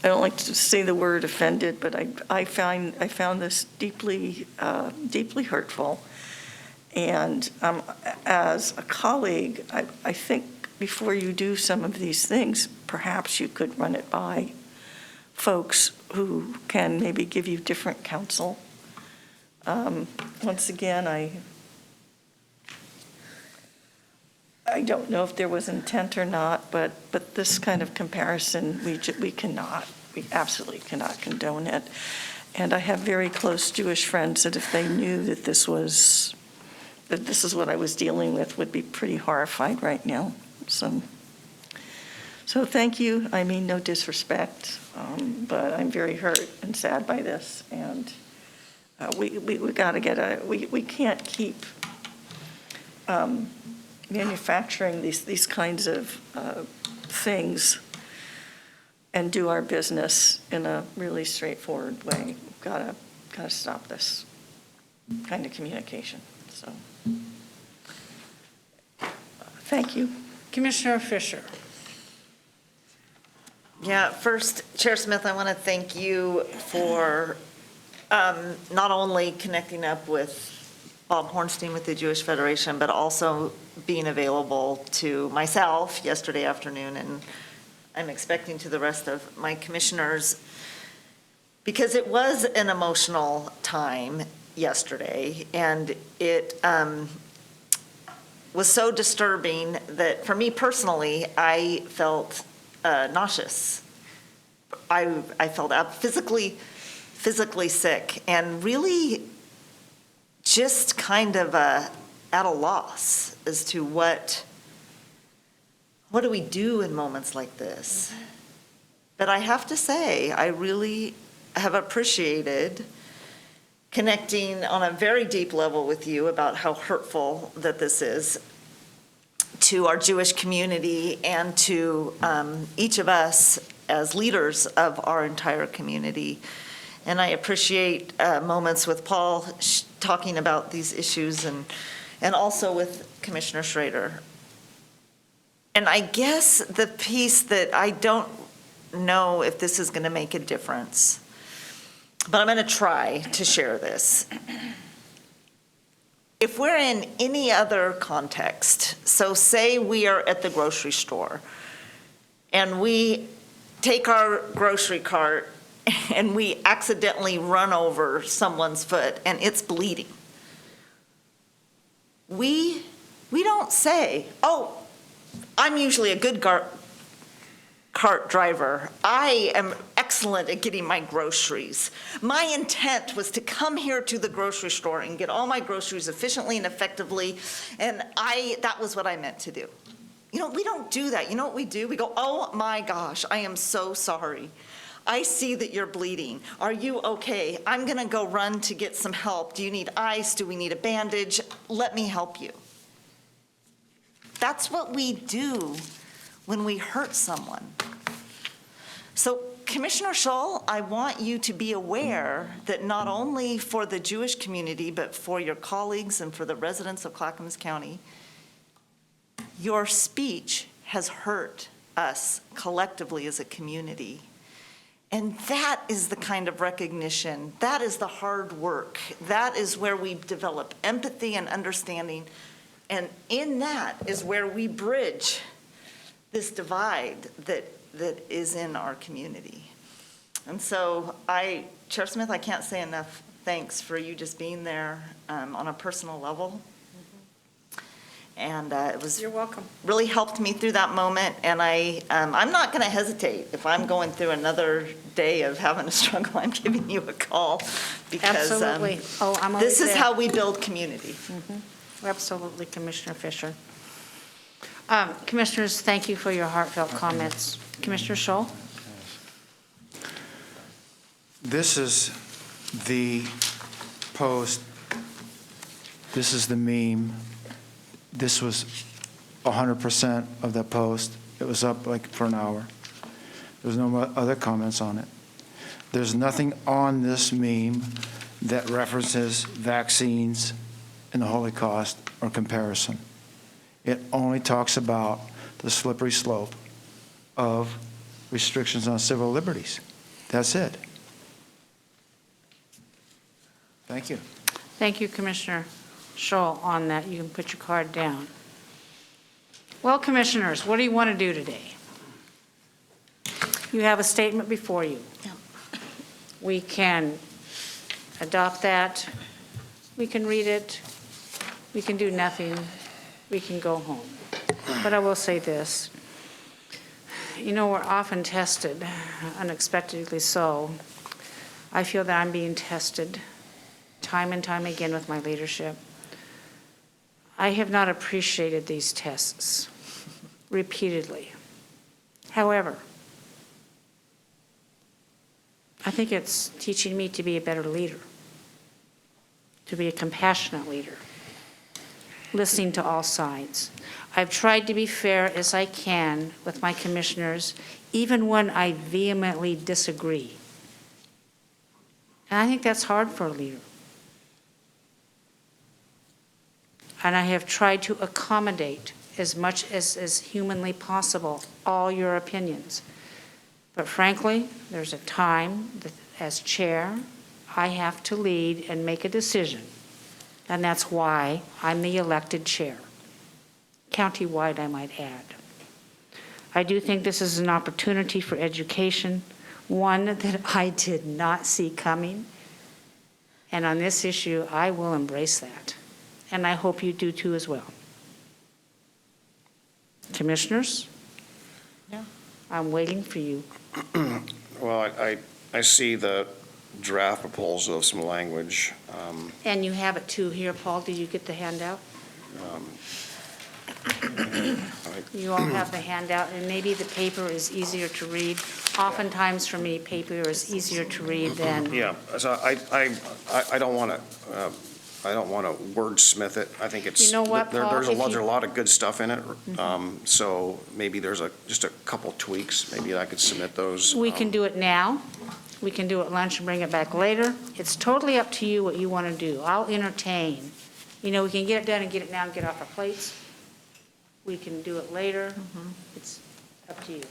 I don't like to say the word offended, but I found this deeply hurtful. And as a colleague, I think before you do some of these things, perhaps you could run it by folks who can maybe give you different counsel. Once again, I don't know if there was intent or not, but this kind of comparison, we absolutely cannot condone it. And I have very close Jewish friends that if they knew that this is what I was dealing with, would be pretty horrified right now. So thank you. I mean, no disrespect, but I'm very hurt and sad by this. And we got to we can't keep manufacturing these kinds of things and do our business in a really straightforward way. We've got to stop this kind of communication. So, thank you. Commissioner Fisher. Yeah, first, Chair Smith, I want to thank you for not only connecting up with Bob Hornstein with the Jewish Federation, but also being available to myself yesterday afternoon, and I'm expecting to the rest of my commissioners, because it was an emotional time yesterday, and it was so disturbing that for me personally, I felt nauseous. I felt physically sick, and really just kind of at a loss as to what do we do in moments like this. But I have to say, I really have appreciated connecting on a very deep level with you about how hurtful that this is to our Jewish community and to each of us as leaders of our entire community. And I appreciate moments with Paul talking about these issues and also with Commissioner Schrader. And I guess the piece that I don't know if this is going to make a difference, but I'm going to try to share this. If we're in any other context, so say we are at the grocery store and we take our grocery cart and we accidentally run over someone's foot and it's bleeding, we don't say, oh, I'm usually a good cart driver. I am excellent at getting my groceries. My intent was to come here to the grocery store and get all my groceries efficiently and effectively, and that was what I meant to do. You know, we don't do that. You know what we do? We go, oh my gosh, I am so sorry. I see that you're bleeding. Are you okay? I'm going to go run to get some help. Do you need ice? Do we need a bandage? Let me help you. That's what we do when we hurt someone. So, Commissioner Shull, I want you to be aware that not only for the Jewish community, but for your colleagues and for the residents of Clackamas County, your speech has hurt us collectively as a community. And that is the kind of recognition, that is the hard work, that is where we develop empathy and understanding. And in that is where we bridge this divide that is in our community. And so Chair Smith, I can't say enough thanks for you just being there on a personal level. And it was You're welcome. Really helped me through that moment. And I'm not going to hesitate if I'm going through another day of having a struggle. I'm giving you a call because Absolutely. I'm always this is there. how we build community. Absolutely, Commissioner Fisher. Commissioners, thank you for your heartfelt comments. Commissioner Shull? This is the post, this is the meme. This was 100% of the post. It was up like for an hour. There was no other comments on it. There's nothing on this meme that references vaccines and the Holocaust or comparison. It only talks about the slippery slope of restrictions on civil liberties. That's it. Thank you. Thank you, Commissioner. Scholl on that. You can put your card down. Well, commissioners, what do you want to do today? You have a statement before you. We can adopt that. We can read it. We can do nothing. We can go home. But I will say this. You know, we're often tested, unexpectedly so. I feel that I'm being tested time and time again with my leadership. I have not appreciated these tests repeatedly. However, I think it's teaching me to be a better leader, to be a compassionate leader, listening to all sides. I've tried to be fair as I can with my commissioners, even when I vehemently disagree. And I think that's hard for a leader. And I have tried to accommodate as much as is humanly possible all your opinions. But frankly, there's a time that as chair, I have to lead and make a decision. And that's why I'm the elected chair. Countywide, I might add. I do think this is an opportunity for education, one that I did not see coming. And on this issue, I will embrace that. And I hope you do too as well. Commissioners? Yeah. I'm waiting for you. Well, I see the draft proposal of some language. And you have it too here, Paul. Did you get the handout? You all have the handout, and maybe the paper is easier to read. Oftentimes for me, paper is easier to read than. Yeah, so I don't want to, wordsmith it. I think it's. You know what, Paul, There's if there's you- a lot of good stuff in it. So maybe there's just a couple tweaks. Maybe I could submit those. We can do it now. We can do it at lunch and bring it back later. It's totally up to you what you want to do. I'll entertain. You know, we can get it done and get it now and get off our plates. We can do it later. It's up to you.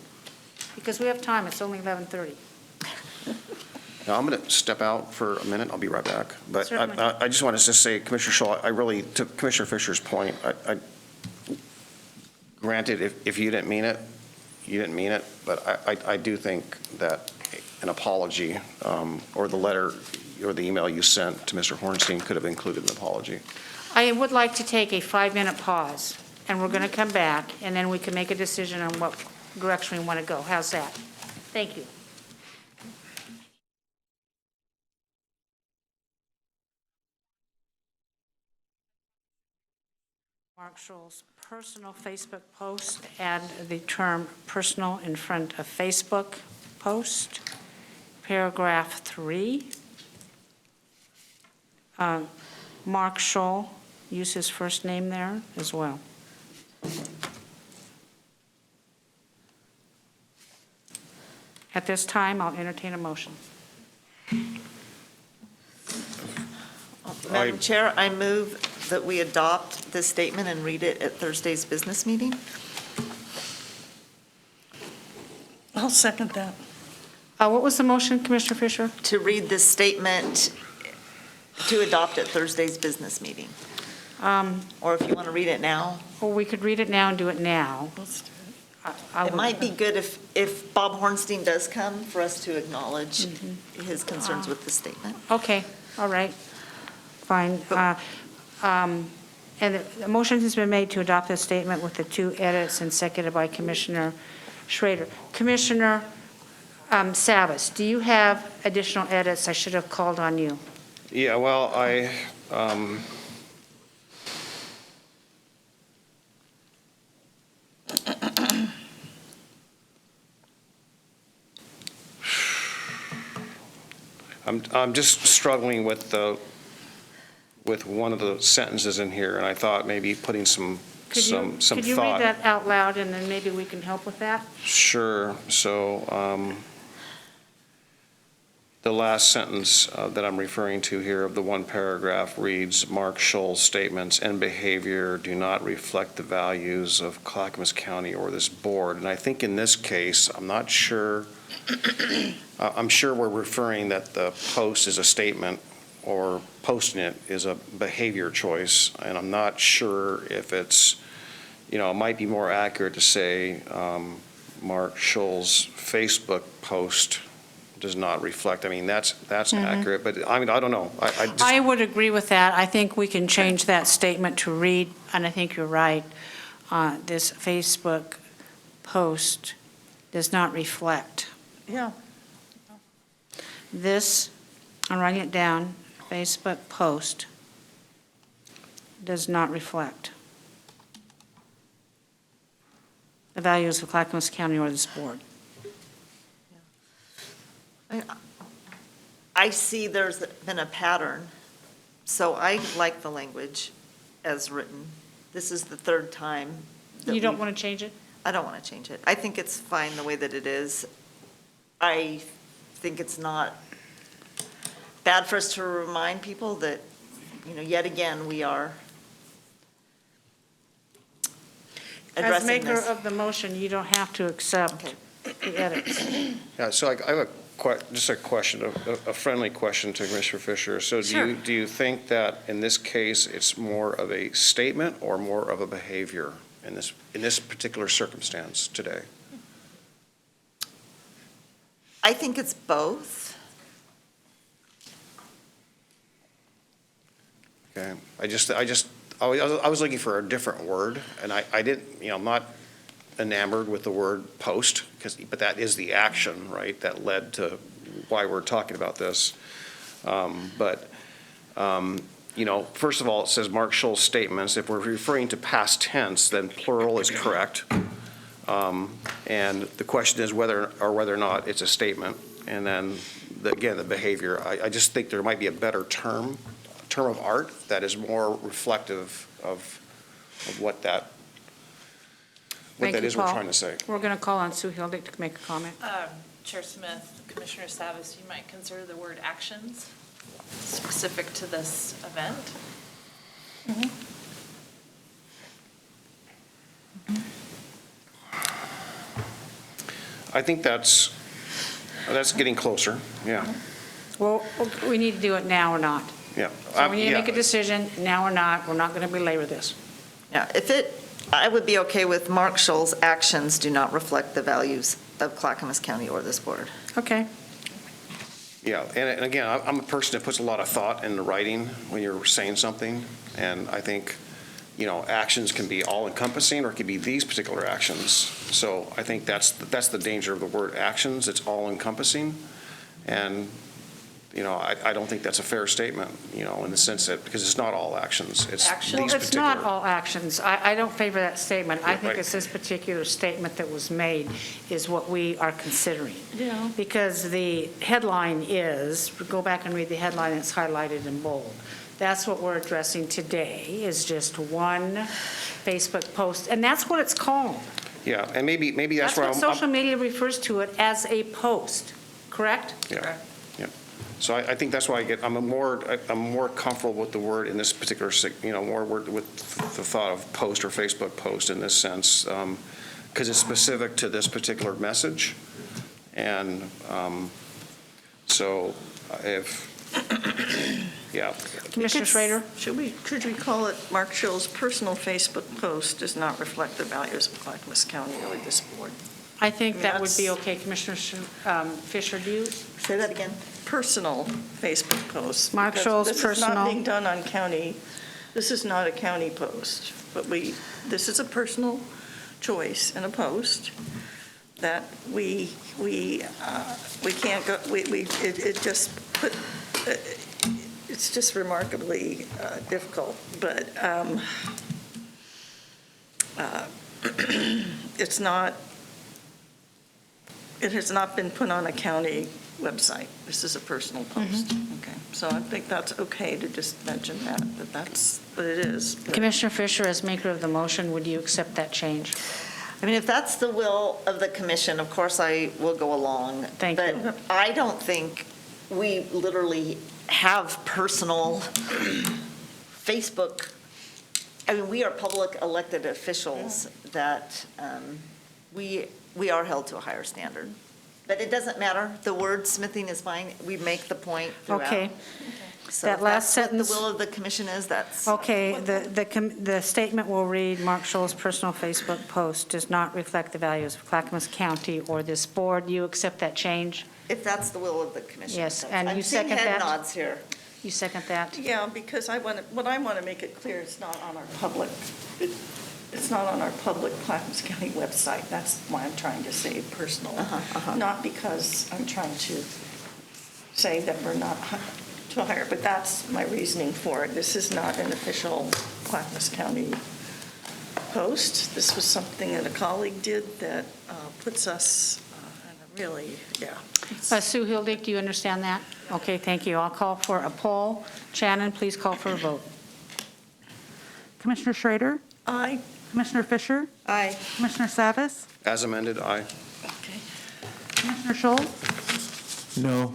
Because we have time. It's only 11:30. Now, I'm going to step out for a minute. I'll be right back. But Certainly. I just want to just say, Commissioner Shaw, I really, to Commissioner Fisher's point, granted, if you didn't mean it, you didn't mean it. But I do think that an apology or the letter or the email you sent to Mr. Hornstein could have included an apology. I would like to take a 5-minute pause, and we're going to come back, and then we can make a decision on what direction we want to go. How's that? Thank you. Mark Scholl's personal Facebook post, add the term personal in front of Facebook post. Paragraph 3. Mark Scholl, use his first name there as well. At this time, I'll entertain a motion. Madam Chair, I move that we adopt this statement and read it at Thursday's business meeting. I'll second that. What was the motion, Commissioner Fisher? To read this statement to adopt at Thursday's business meeting. Or if you want to read it now. Or we could read it now and do it now. Let's do it. I It would- might be good if Bob Hornstein does come, for us to acknowledge his concerns with the statement. Okay, all right, fine. And the motion has been made to adopt this statement with the 2 edits and seconded by Commissioner Schrader. Commissioner Savas, do you have additional edits? I should have called on you. Yeah, well, I'm just struggling with one of the sentences in here, and I thought maybe putting some Could you read that out loud, and then maybe we can help with that? Sure. So the last sentence that I'm referring to here of the one paragraph reads, Mark Scholl's statements and behavior do not reflect the values of Clackamas County or this board. And I think in this case, I'm not sure, I'm sure we're referring that the post is a statement or posting it is a behavior choice, and I'm not sure if it's, it might be more accurate to say Mark Scholl's Facebook post does not reflect. I mean, that's accurate, but I don't know. I would agree with that. I think we can change that statement to read, and I think you're right, this Facebook post does not reflect. Yeah. This, I'm writing it down, Facebook post does not reflect the values of Clackamas County or this board. I see there's been a pattern, so I like the language as written. This is the third time. You don't want to change it? I don't want to change it. I think it's fine the way that it is. I think it's not bad for us to remind people that, yet again, we are addressing As maker this. of the motion, you don't have to accept the edits. Yeah, so I have just a question, a friendly question to Commissioner Fisher. So Sure. do you think that in this case, it's more of a statement or more of a behavior in this particular circumstance today? I think it's both. Okay, I was looking for a different word, and I didn't, I'm not enamored with the word post, but that is the action, right, that led to why we're talking about this. First of all, it says Mark Scholl's statements. If we're referring to past tense, then plural is correct. And the question is whether or not it's a statement. And then, again, the behavior. I just think there might be a better term of art that is more reflective of what that Thank you, is we're Paul. trying to say. We're going to call on Sue Hildick to make a comment. Chair Smith, Commissioner Savas, you might consider the word actions specific to this event. I think that's getting closer, yeah. Well, we need to do it now or not. Yeah. So we need to Yeah. make a decision, now or not. We're not going to belabor this. Yeah, I would be okay with Mark Scholl's actions do not reflect the values of Clackamas County or this board. Okay. Yeah, and again, I'm a person that puts a lot of thought into writing when you're saying something, and I think, actions can be all-encompassing, or it could be these particular actions. So I think that's the danger of the word actions. It's all-encompassing, and, I don't think that's a fair statement, in the sense that, because it's not all actions. It's Well, these it's not particular. all actions. I don't favor that statement. I Yeah, think right. it's this particular statement that was made is what we are considering. Yeah. Because the headline is, go back and read the headline, it's highlighted in bold. That's what we're addressing today, is just one Facebook post, and that's what it's called. Yeah, and maybe that's That's where what social media refers to it, as a post, correct? Yeah. So I think that's why I'm more comfortable with the word in this particular, more with the thought of post or Facebook post in this sense, because it's specific to this particular message. And so Commissioner Schrader? Could we call it Mark Scholl's personal Facebook post does not reflect the values of Clackamas County or this board? I think that would be okay. Commissioner Fisher, do you? Say that again. Personal Facebook post. Mark because Scholl's This is personal. not being done on county, this is not a county post, but this is a personal choice and a post that we can't go, it just put, it's just remarkably difficult, but it's not, it has not been put on a county website. This is a personal post. Okay, so I think that's okay to just mention that that's what it is. But- Commissioner Fisher, as maker of the motion, would you accept that change? I mean, if that's the will of the commission, of course I will go along. Thank you. But I don't think we literally have personal Facebook. I mean, we are public elected officials that we are held to a higher standard. But it doesn't matter. The wordsmithing is fine. We make the point throughout. Okay. So That if last that's what sentence. the will of the commission is, that's. Okay, the statement will read, Mark Scholl's personal Facebook post does not reflect the values of Clackamas County or this board. You accept that change? If that's the will of the commission. Yes, and you I'm seeing second head that? nods here. You second that? Yeah, because what I want to make it clear, it's not on our public, it's not on our public Clackamas County website. That's why I'm trying to say personal. Not because I'm trying to say that we're not to hire, but that's my reasoning for it. This is not an official Clackamas County post. This was something that a colleague did that puts us in a really, Sue Hildig, do you understand that? Okay, thank you. I'll call for a poll. Shannon, please call for a vote. Commissioner Schrader? Aye. Commissioner Fisher? Aye. Commissioner Savas? As amended, aye. Commissioner Scholl? No.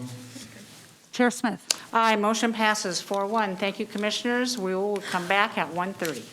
Chair Smith? Aye, motion passes 4-1. Thank you, commissioners. We will come back at 1:30.